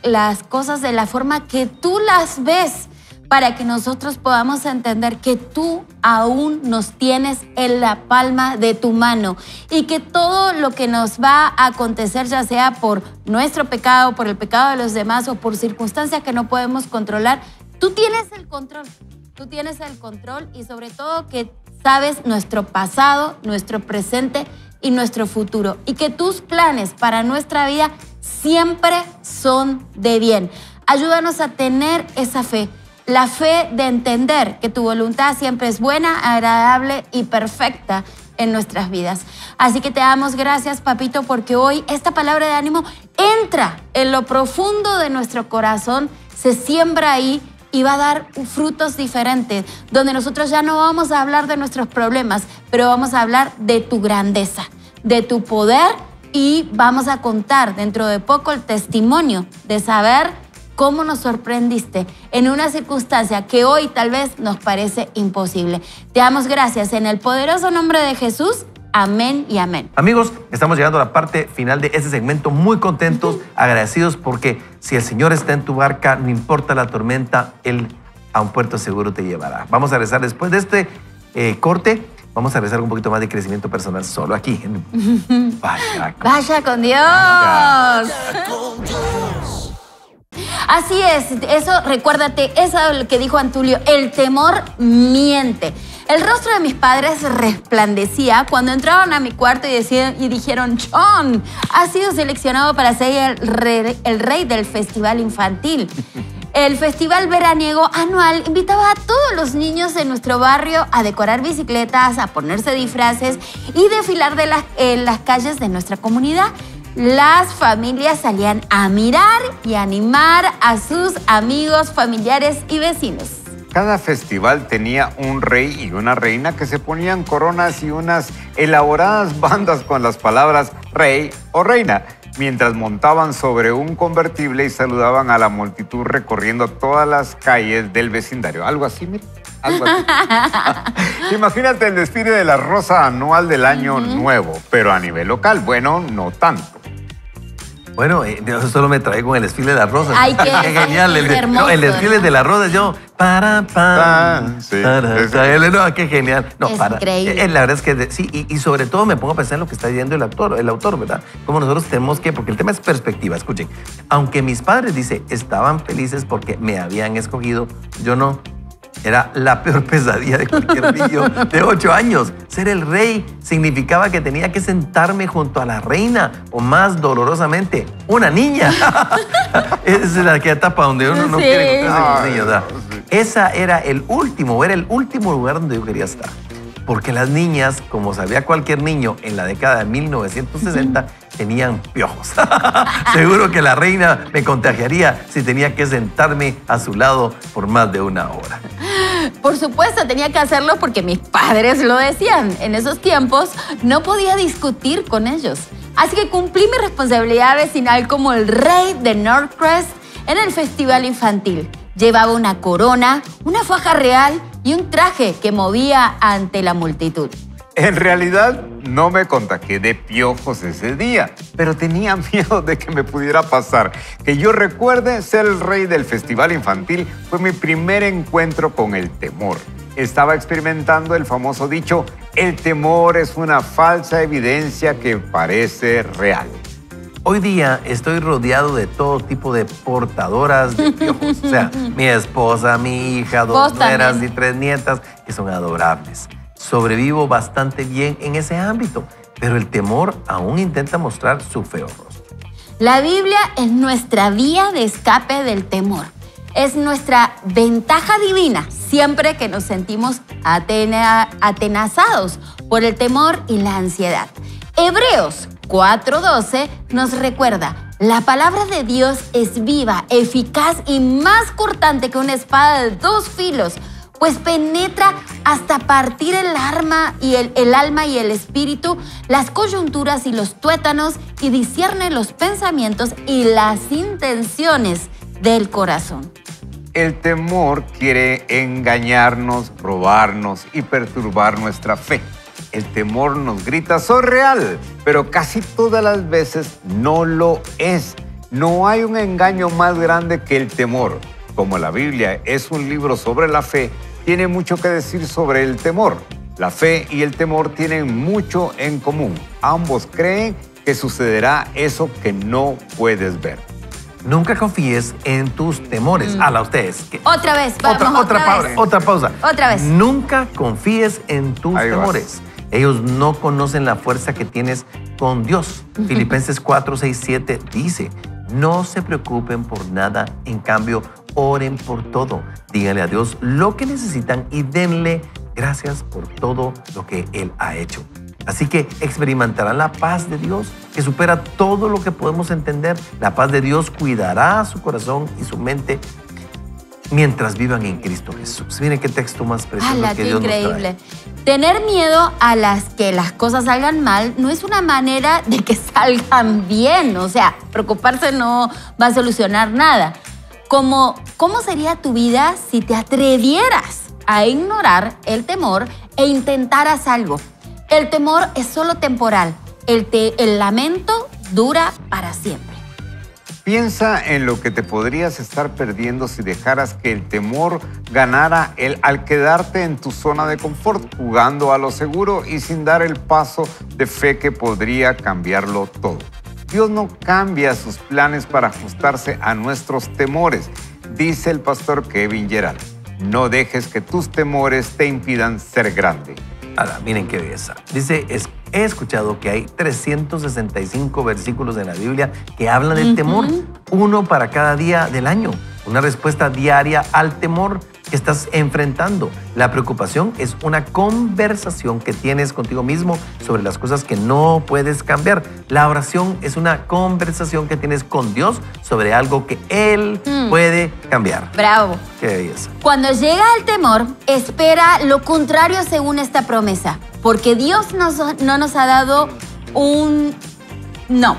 las cosas de la forma que tú las ves, para que nosotros podamos entender que tú aún nos tienes en la palma de tu mano y que todo lo que nos va a acontecer, ya sea por nuestro pecado, por el pecado de los demás o por circunstancias que no podemos controlar, tú tienes el control. Tú tienes el control y sobre todo que sabes nuestro pasado, nuestro presente y nuestro futuro, y que tus planes para nuestra vida siempre son de bien. Ayúdanos a tener esa fe. La fe de entender que tu voluntad siempre es buena, agradable y perfecta en nuestras vidas. Así que te damos gracias, papito, porque hoy esta palabra de ánimo entra en lo profundo de nuestro corazón, se siembra ahí y va a dar frutos diferentes, donde nosotros ya no vamos a hablar de nuestros problemas, pero vamos a hablar de tu grandeza, de tu poder, y vamos a contar dentro de poco el testimonio de saber cómo nos sorprendiste en una circunstancia que hoy tal vez nos parece imposible. Te damos gracias en el poderoso nombre de Jesús. Amén y amén. Amigos, estamos llegando a la parte final de este segmento, muy contentos, agradecidos, porque si el Señor está en tu barca, no importa la tormenta, Él a un puerto seguro te llevará. Vamos a regresar después de este corte. Vamos a regresar con un poquito más de crecimiento personal solo aquí en Vaya con Dios. Así es, eso, recuérdate, eso es lo que dijo Antulio, el temor miente. El rostro de mis padres resplandecía cuando entraron a mi cuarto y dijeron, John, has sido seleccionado para ser el rey del festival infantil. El festival veraniego anual invitaba a todos los niños de nuestro barrio a decorar bicicletas, a ponerse disfraces y desfilar en las calles de nuestra comunidad. Las familias salían a mirar y animar a sus amigos, familiares y vecinos. Cada festival tenía un rey y una reina que se ponían coronas y unas elaboradas bandas con las palabras rey o reina, mientras montaban sobre un convertible y saludaban a la multitud recorriendo todas las calles del vecindario. Algo así, mira. Algo así. Imagínate el desfile de la rosa anual del Año Nuevo, pero a nivel local. Bueno, no tanto. Bueno, yo solo me traigo con el desfile de las rosas. Ay, qué genial. hermoso, el desfile de las rosas, yo... Sí, no, qué genial. No, es increíble. La verdad es que sí, y sobre todo me pongo a pensar en lo que está diciendo el autor, ¿verdad? Como nosotros tenemos que, porque el tema es perspectiva, escuchen. Aunque mis padres, dice, estaban felices porque me habían escogido, yo no. Era la peor pesadilla de cualquier niño de 8 años. Ser el rey significaba que tenía que sentarme junto a la reina, o más dolorosamente, una niña. Esa es la etapa donde uno no quiere encontrarse con los niños, ¿verdad? Esa era el último lugar donde yo quería estar. Porque las niñas, como sabía cualquier niño en la década de 1960, tenían piojos. Seguro que la reina me contagiaría si tenía que sentarme a su lado por más de una hora. Por supuesto, tenía que hacerlo porque mis padres lo decían. En esos tiempos no podía discutir con ellos. Así que cumplí mi responsabilidad vecinal como el rey de Northcrest en el festival infantil. Llevaba una corona, una faja real y un traje que movía ante la multitud. En realidad, no me contagié de piojos ese día, pero tenía miedo de que me pudiera pasar. Que yo recuerde, ser el rey del festival infantil fue mi primer encuentro con el temor. Estaba experimentando el famoso dicho, el temor es una falsa evidencia que parece real. Hoy día estoy rodeado de todo tipo de portadoras de piojos. O sea, mi esposa, mi hija, 2 nueras y 3 nietas, que son adorables. Sobrevivo bastante bien en ese ámbito, pero el temor aún intenta mostrar su feo rostro. La Biblia es nuestra vía de escape del temor. Es nuestra ventaja divina siempre que nos sentimos atenazados por el temor y la ansiedad. Hebreos 4:12 nos recuerda, la palabra de Dios es viva, eficaz y más cortante que una espada de 2 filos, pues penetra hasta partir el alma y el espíritu, las coyunturas y los tuétanos, y discierne los pensamientos y las intenciones del corazón. El temor quiere engañarnos, robarnos y perturbar nuestra fe. El temor nos grita, soy real, pero casi todas las veces no lo es. No hay un engaño más grande que el temor. Como la Biblia es un libro sobre la fe, tiene mucho que decir sobre el temor. La fe y el temor tienen mucho en común. Ambos creen que sucederá eso que no puedes ver. Nunca confíes en tus temores. A ustedes. Otra vez, vamos, otra pausa. Otra vez. Nunca confíes en tus temores. Ellos no conocen la fuerza que tienes con Dios. Filipenses 4, 6, 7 dice, no se preocupen por nada, en cambio, oren por todo. Díganle a Dios lo que necesitan y denle gracias por todo lo que Él ha hecho. Así que experimentarán la paz de Dios que supera todo lo que podemos entender. La paz de Dios cuidará su corazón y su mente mientras vivan en Cristo Jesús. Miren qué texto más precioso que Dios nos trae. Increíble. Tener miedo a que las cosas salgan mal no es una manera de que salgan bien. O sea, preocuparse no va a solucionar nada. ¿Cómo sería tu vida si te atrevieras a ignorar el temor e intentaras algo? El temor es solo temporal. El lamento dura para siempre. Piensa en lo que te podrías estar perdiendo si dejaras que el temor ganara al quedarte en tu zona de confort, jugando a lo seguro y sin dar el paso de fe que podría cambiarlo todo. Dios no cambia sus planes para ajustarse a nuestros temores, dice el pastor Kevin Gerald. No dejes que tus temores te impidan ser grande. Ahora, miren qué belleza. Dice, he escuchado que hay 365 versículos en la Biblia que hablan del temor, uno para cada día del año. Una respuesta diaria al temor que estás enfrentando. La preocupación es una conversación que tienes contigo mismo sobre las cosas que no puedes cambiar. La oración es una conversación que tienes con Dios sobre algo que Él puede cambiar. Bravo. Qué belleza. Cuando llega el temor, espera lo contrario según esta promesa. Porque Dios no nos ha dado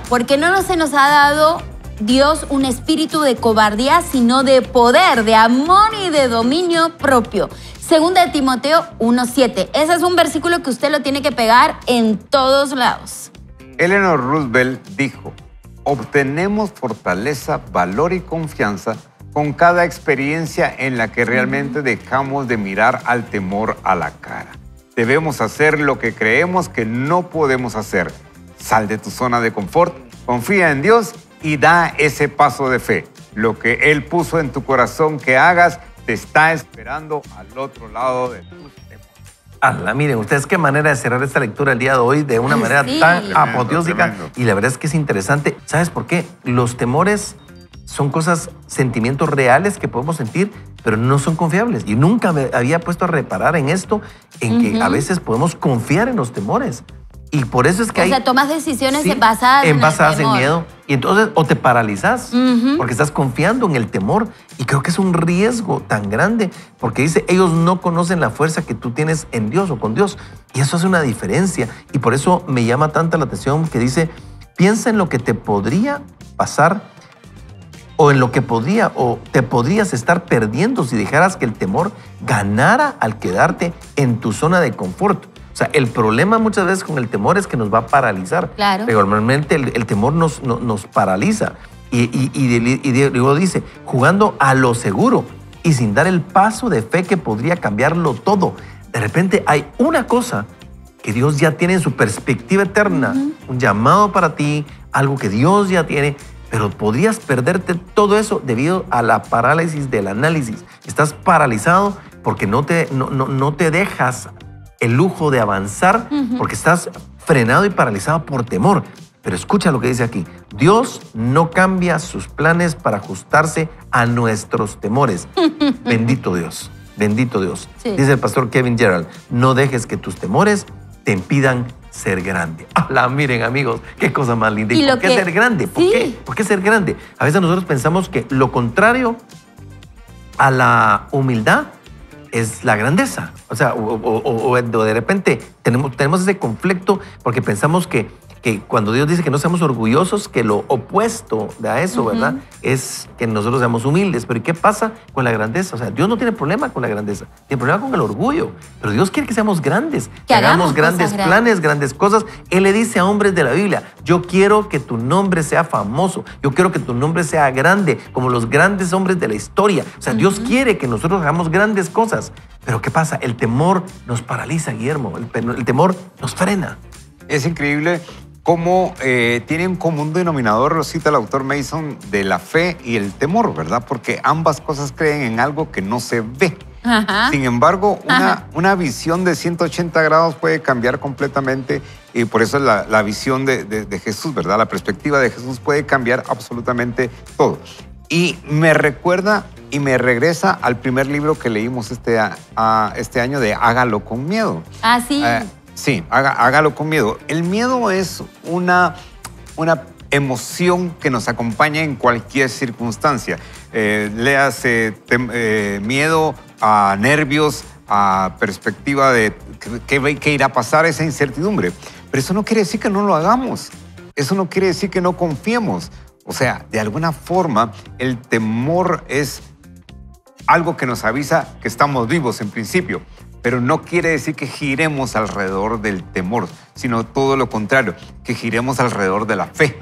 porque no se nos ha dado Dios un espíritu de cobardía, sino de poder, de amor y de dominio propio. Segunda de Timoteo 1:7. Ese es un versículo que usted lo tiene que pegar en todos lados. Eleanor Roosevelt dijo, obtenemos fortaleza, valor y confianza con cada experiencia en la que realmente dejamos de mirar al temor a la cara. Debemos hacer lo que creemos que no podemos hacer. Sal de tu zona de confort, confía en Dios y da ese paso de fe. Lo que Él puso en tu corazón que hagas te está esperando al otro lado de tus temores. Miren, ustedes qué manera de cerrar esta lectura el día de hoy de una manera tan apoteósica. Tremendo. Y la verdad es que es interesante. ¿Sabes por qué? Los temores son cosas, sentimientos reales que podemos sentir, pero no son confiables. Y nunca me había puesto a reparar en esto, en que a veces podemos confiar en los temores. Y por eso es que tomas decisiones basadas en el temor. miedo. Y entonces, o te paralizas porque estás confiando en el temor. Y creo que es un riesgo tan grande porque dice, ellos no conocen la fuerza que tú tienes en Dios o con Dios. Y eso hace una diferencia. Y por eso me llama tanta la atención que dice, piensa en lo que te podría pasar o en lo que te podrías estar perdiendo si dejaras que el temor ganara al quedarte en tu zona de confort. O sea, el problema muchas veces con el temor es que nos va a paralizar. Claro. Pero normalmente el temor nos paraliza. Y luego dice, jugando a lo seguro y sin dar el paso de fe que podría cambiarlo todo. De repente hay una cosa que Dios ya tiene en su perspectiva eterna, un llamado para ti, algo que Dios ya tiene, pero podrías perderte todo eso debido a la parálisis del análisis. Estás paralizado porque no te dejas el lujo de avanzar porque estás frenado y paralizado por temor. Pero escucha lo que dice aquí. Dios no cambia sus planes para ajustarse a nuestros temores. Bendito Dios, bendito Dios. Sí. Dice el pastor Kevin Gerald, no dejes que tus temores te impidan ser grande. Miren, amigos, qué cosa más linda. ¿Y por qué ser grande? ¿Por qué? ¿Por qué ser grande? A veces nosotros pensamos que lo contrario a la humildad es la grandeza. O sea, o de repente tenemos ese conflicto porque pensamos que cuando Dios dice que no seamos orgullosos, que lo opuesto de eso, ¿verdad? Es que nosotros seamos humildes. Pero ¿y qué pasa con la grandeza? O sea, Dios no tiene problema con la grandeza, tiene problema con el orgullo. Pero Dios quiere que seamos grandes, que hagamos grandes planes, grandes cosas. Él le dice a hombres de la Biblia, yo quiero que tu nombre sea famoso, yo quiero que tu nombre sea grande, como los grandes hombres de la historia. O sea, Dios quiere que nosotros hagamos grandes cosas. Pero ¿qué pasa? El temor nos paraliza, Guillermo. El temor nos frena. Es increíble cómo tiene un común denominador, lo cita el autor Mason, de la fe y el temor, ¿verdad? Porque ambas cosas creen en algo que no se ve. Sin embargo, una visión de 180 grados puede cambiar completamente y por eso la visión de Jesús, ¿verdad? La perspectiva de Jesús puede cambiar absolutamente todo. Y me recuerda y me regresa al primer libro que leímos este año de Hágalo con miedo. Sí. Sí, hágalo con miedo. El miedo es una emoción que nos acompaña en cualquier circunstancia. Léase miedo a nervios, a perspectiva de qué irá a pasar, esa incertidumbre. Pero eso no quiere decir que no lo hagamos. Eso no quiere decir que no confiemos. O sea, de alguna forma, el temor es algo que nos avisa que estamos vivos en principio. Pero no quiere decir que giremos alrededor del temor, sino todo lo contrario, que giremos alrededor de la fe,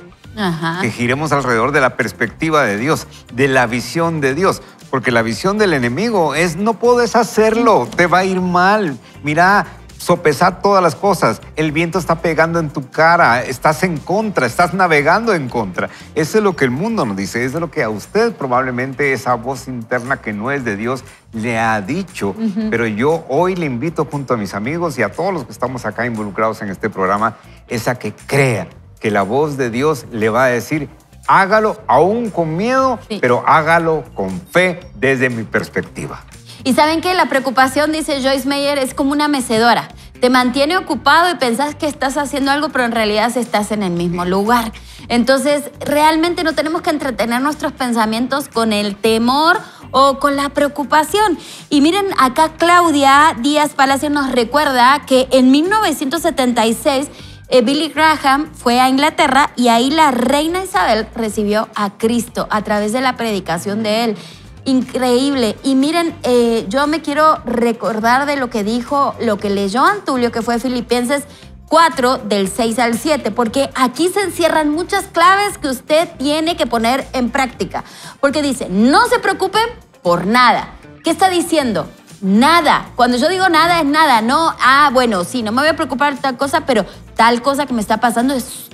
que giremos alrededor de la perspectiva de Dios, de la visión de Dios. Porque la visión del enemigo es, no puedes hacerlo, te va a ir mal. Mira, sopesar todas las cosas. El viento está pegando en tu cara, estás en contra, estás navegando en contra. Eso es lo que el mundo nos dice, eso es lo que a usted probablemente esa voz interna que no es de Dios le ha dicho. Pero yo hoy le invito junto a mis amigos y a todos los que estamos acá involucrados en este programa, es a que crea que la voz de Dios le va a decir, hágalo aún con miedo, pero hágalo con fe desde mi perspectiva. Y saben que la preocupación, dice Joyce Meyer, es como una mecedora. Te mantiene ocupado y pensás que estás haciendo algo, pero en realidad estás en el mismo lugar. Entonces, realmente no tenemos que entretener nuestros pensamientos con el temor o con la preocupación. Y miren, acá Claudia Díaz Palacio nos recuerda que en 1976 Billy Graham fue a Inglaterra y ahí la reina Isabel recibió a Cristo a través de la predicación de él. Increíble. Y miren, yo me quiero recordar de lo que dijo, lo que leyó Antulio, que fue Filipenses 4, del 6 al 7, porque aquí se encierran muchas claves que usted tiene que poner en práctica. Porque dice, no se preocupen por nada. ¿Qué está diciendo? Nada. Cuando yo digo nada, es nada. No, bueno, sí, no me voy a preocupar de tal cosa, pero tal cosa que me está pasando es,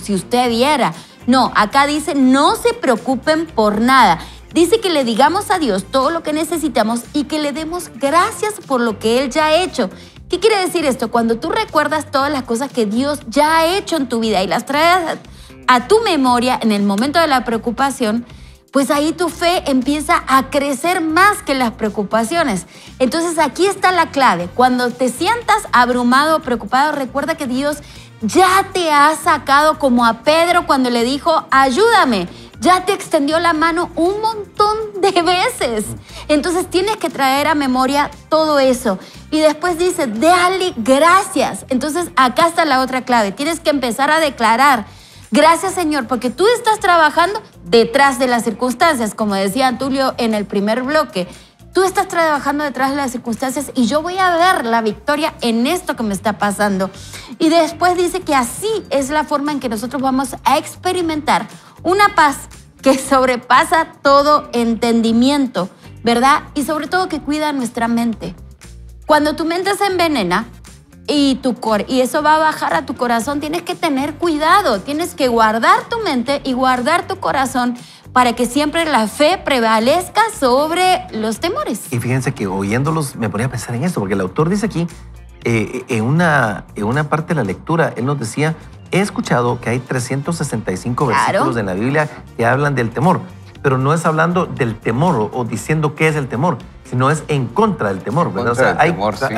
si usted viera. No, acá dice, no se preocupen por nada. Dice que le digamos a Dios todo lo que necesitamos y que le demos gracias por lo que Él ya ha hecho. ¿Qué quiere decir esto? Cuando tú recuerdas todas las cosas que Dios ya ha hecho en tu vida y las traes a tu memoria en el momento de la preocupación, pues ahí tu fe empieza a crecer más que las preocupaciones. Entonces aquí está la clave. Cuando te sientas abrumado o preocupado, recuerda que Dios ya te ha sacado, como a Pedro cuando le dijo, ayúdame. Ya te extendió la mano un montón de veces. Entonces tienes que traer a memoria todo eso. Y después dice, dale gracias. Entonces acá está la otra clave. Tienes que empezar a declarar, gracias Señor, porque tú estás trabajando detrás de las circunstancias. Como decía Antulio en el primer bloque, tú estás trabajando detrás de las circunstancias y yo voy a ver la victoria en esto que me está pasando. Y después dice que así es la forma en que nosotros vamos a experimentar una paz que sobrepasa todo entendimiento, ¿verdad? Y sobre todo que cuida nuestra mente. Cuando tu mente se envenena y eso va a bajar a tu corazón, tienes que tener cuidado, tienes que guardar tu mente y guardar tu corazón para que siempre la fe prevalezca sobre los temores. Y fíjense que oyéndolos me ponía a pensar en esto, porque el autor dice aquí, en una parte de la lectura, él nos decía, he escuchado que hay 365 versículos en la Biblia que hablan del temor, pero no es hablando del temor o diciendo qué es el temor, sino es en contra del temor, ¿verdad?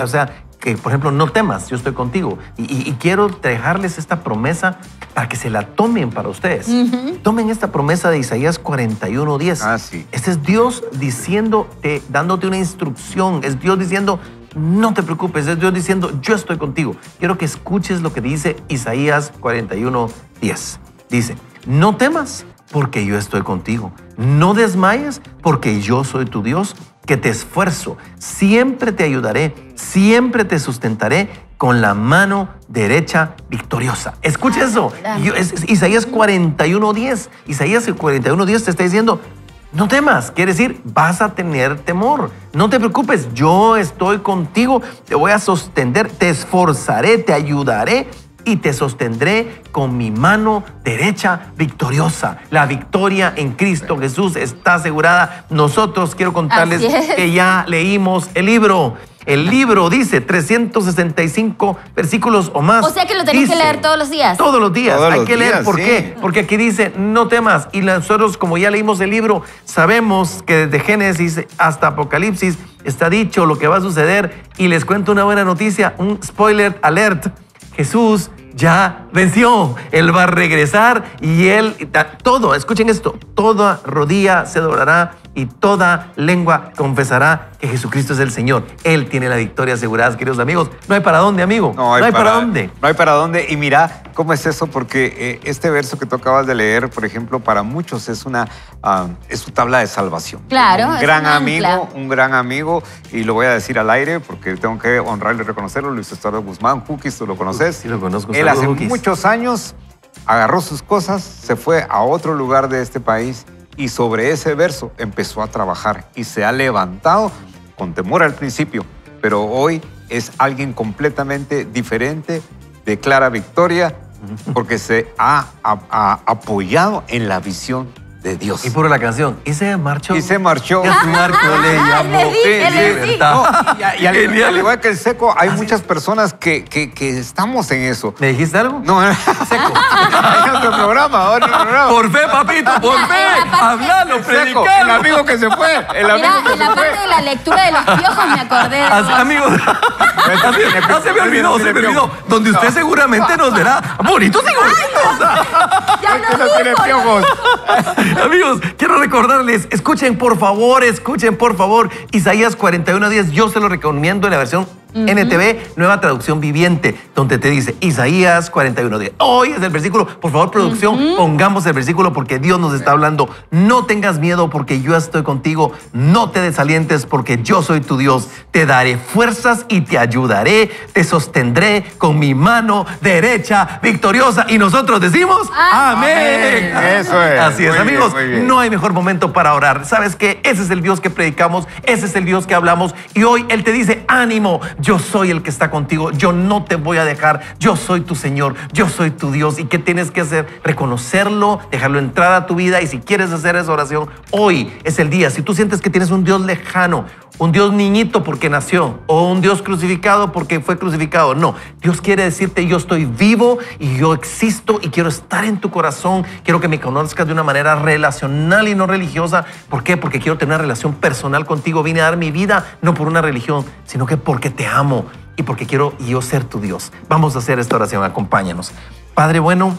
O sea, que, por ejemplo, no temas, yo estoy contigo. Y quiero dejarles esta promesa para que se la tomen para ustedes. Tomen esta promesa de Isaías 41:10. Sí. Este es Dios diciéndote, dándote una instrucción. Es Dios diciendo, no te preocupes. Es Dios diciendo, yo estoy contigo. Quiero que escuches lo que dice Isaías 41:10. Dice, no temas porque yo estoy contigo. No desmayes porque yo soy tu Dios, que te esfuerzo, siempre te ayudaré, siempre te sustentaré con la mano derecha victoriosa. Escucha eso. Isaías 41:10. Isaías 41:10 te está diciendo, no temas. Quiere decir, vas a tener temor. No te preocupes, yo estoy contigo, te voy a sostener, te esforzaré, te ayudaré y te sostendré con mi mano derecha victoriosa. La victoria en Cristo Jesús está asegurada. Nosotros quiero contarles que ya leímos el libro. El libro dice 365 versículos o más. O sea que lo tenés que leer todos los días. Todos los días. Hay que leer. ¿Por sí. qué? Porque aquí dice, no temas. Y nosotros, como ya leímos el libro, sabemos que desde Génesis hasta Apocalipsis está dicho lo que va a suceder. Y les cuento una buena noticia, un spoiler alert. Jesús ya venció. Él va a regresar y escuchen esto, toda rodilla se doblará y toda lengua confesará que Jesucristo es el Señor. Él tiene la victoria asegurada, queridos amigos. No hay para dónde, amigo. No hay para dónde. No hay para dónde. Y mira cómo es eso, porque este verso que tú acabas de leer, por ejemplo, para muchos es su tabla de salvación. Claro. Un gran amigo, y lo voy a decir al aire porque tengo que honrarle y reconocerlo, Luis Estuardo Guzmán, Cookies, tú lo conoces. Sí, lo conozco. Él hace muchos años agarró sus cosas, se fue a otro lugar de este país y sobre ese verso empezó a trabajar y se ha levantado con temor al principio, pero hoy es alguien completamente diferente, declara victoria, porque se ha apoyado en la visión de Dios. Y por la canción. Y se marchó. Y se marchó. Y a su marco le llamó. le di. No, y al igual que el seco, hay muchas personas que estamos en eso. ¿Me dijiste algo? No, seco. Hay otro programa. Por fe, papito, por fe. Hablalo, Seco, el predicalo. amigo que se fue. El amigo Mira, que en la se fue. parte de la lectura de los piojos me acordé de vos. Amigos, se me olvidó. Donde usted seguramente nos verá bonitos y gorditos. Ya Este lo no tiene dijo. piojos. Amigos, quiero recordarles, escuchen por favor, Isaías 41:10, yo se lo recomiendo en la versión NTV, Nueva Traducción Viviente, donde te dice Isaías 41:10. Hoy es el versículo, por favor, producción, pongamos el versículo porque Dios nos está hablando. No tengas miedo porque yo estoy contigo, no te desalientes porque yo soy tu Dios. Te daré fuerzas y te ayudaré, te sostendré con mi mano derecha victoriosa. Y nosotros decimos, amén. Eso es. Así es, Muy bien, amigos, muy bien. no hay mejor momento para orar. ¿Sabes qué? Ese es el Dios que predicamos, ese es el Dios que hablamos. Y hoy Él te dice, ánimo, yo soy el que está contigo, yo no te voy a dejar, yo soy tu Señor, yo soy tu Dios. ¿Y qué tienes que hacer? Reconocerlo, dejarlo entrar a tu vida. Y si quieres hacer esa oración, hoy es el día. Si tú sientes que tienes un Dios lejano, un Dios niñito porque nació, o un Dios crucificado porque fue crucificado, no. Dios quiere decirte, yo estoy vivo y yo existo y quiero estar en tu corazón. Quiero que me conozcas de una manera relacional y no religiosa. ¿Por qué? Porque quiero tener una relación personal contigo. Vine a dar mi vida no por una religión, sino que porque te amo y porque quiero yo ser tu Dios. Vamos a hacer esta oración, acompáñanos. Padre bueno,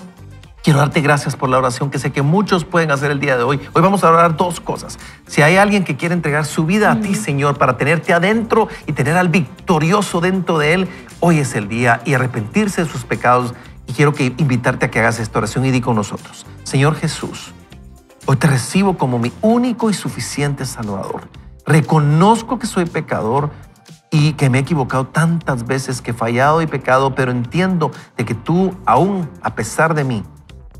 quiero darte gracias por la oración que sé que muchos pueden hacer el día de hoy. Hoy vamos a orar dos cosas. Si hay alguien que quiere entregar su vida a ti, Señor, para tenerte adentro y tener al victorioso dentro de él, hoy es el día y arrepentirse de sus pecados. Y quiero invitarte a que hagas esta oración y di con nosotros. Señor Jesús, hoy te recibo como mi único y suficiente Salvador. Reconozco que soy pecador y que me he equivocado tantas veces, que he fallado y pecado, pero entiendo de que tú, aún a pesar de mí,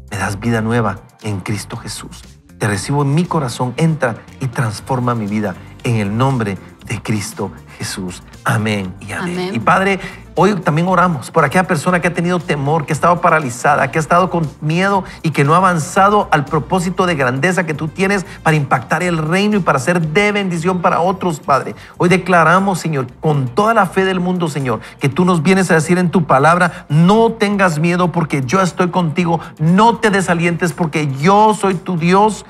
me das vida nueva en Cristo Jesús. Te recibo en mi corazón, entra y transforma mi vida en el nombre de Cristo Jesús. Amén y amén. Amén. Y Padre, hoy también oramos por aquella persona que ha tenido temor, que ha estado paralizada, que ha estado con miedo y que no ha avanzado al propósito de grandeza que tú tienes para impactar el reino y para ser de bendición para otros, Padre. Hoy declaramos, Señor, con toda la fe del mundo, Señor, que tú nos vienes a decir en tu palabra, no tengas miedo porque yo estoy contigo, no te desalientes porque yo soy tu Dios,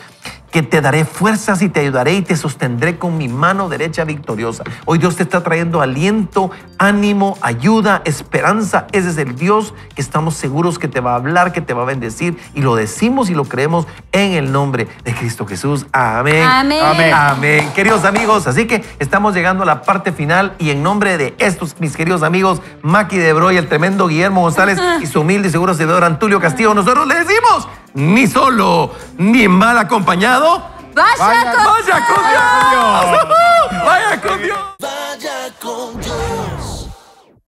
que te daré fuerzas y te ayudaré y te sostendré con mi mano derecha victoriosa. Hoy Dios te está trayendo aliento, ánimo, ayuda, esperanza. Ese es el Dios que estamos seguros que te va a hablar, que te va a bendecir, y lo decimos y lo creemos en el nombre de Cristo Jesús. Amén. Amén. Amén. Amén. Queridos amigos, así que estamos llegando a la parte final y en nombre de estos mis queridos amigos, Maki de Broy, el tremendo Guillermo González y su humilde y seguro servidor Antulio Castillo, nosotros le decimos, ni solo, ni mal acompañado, Vaya con vaya con Dios.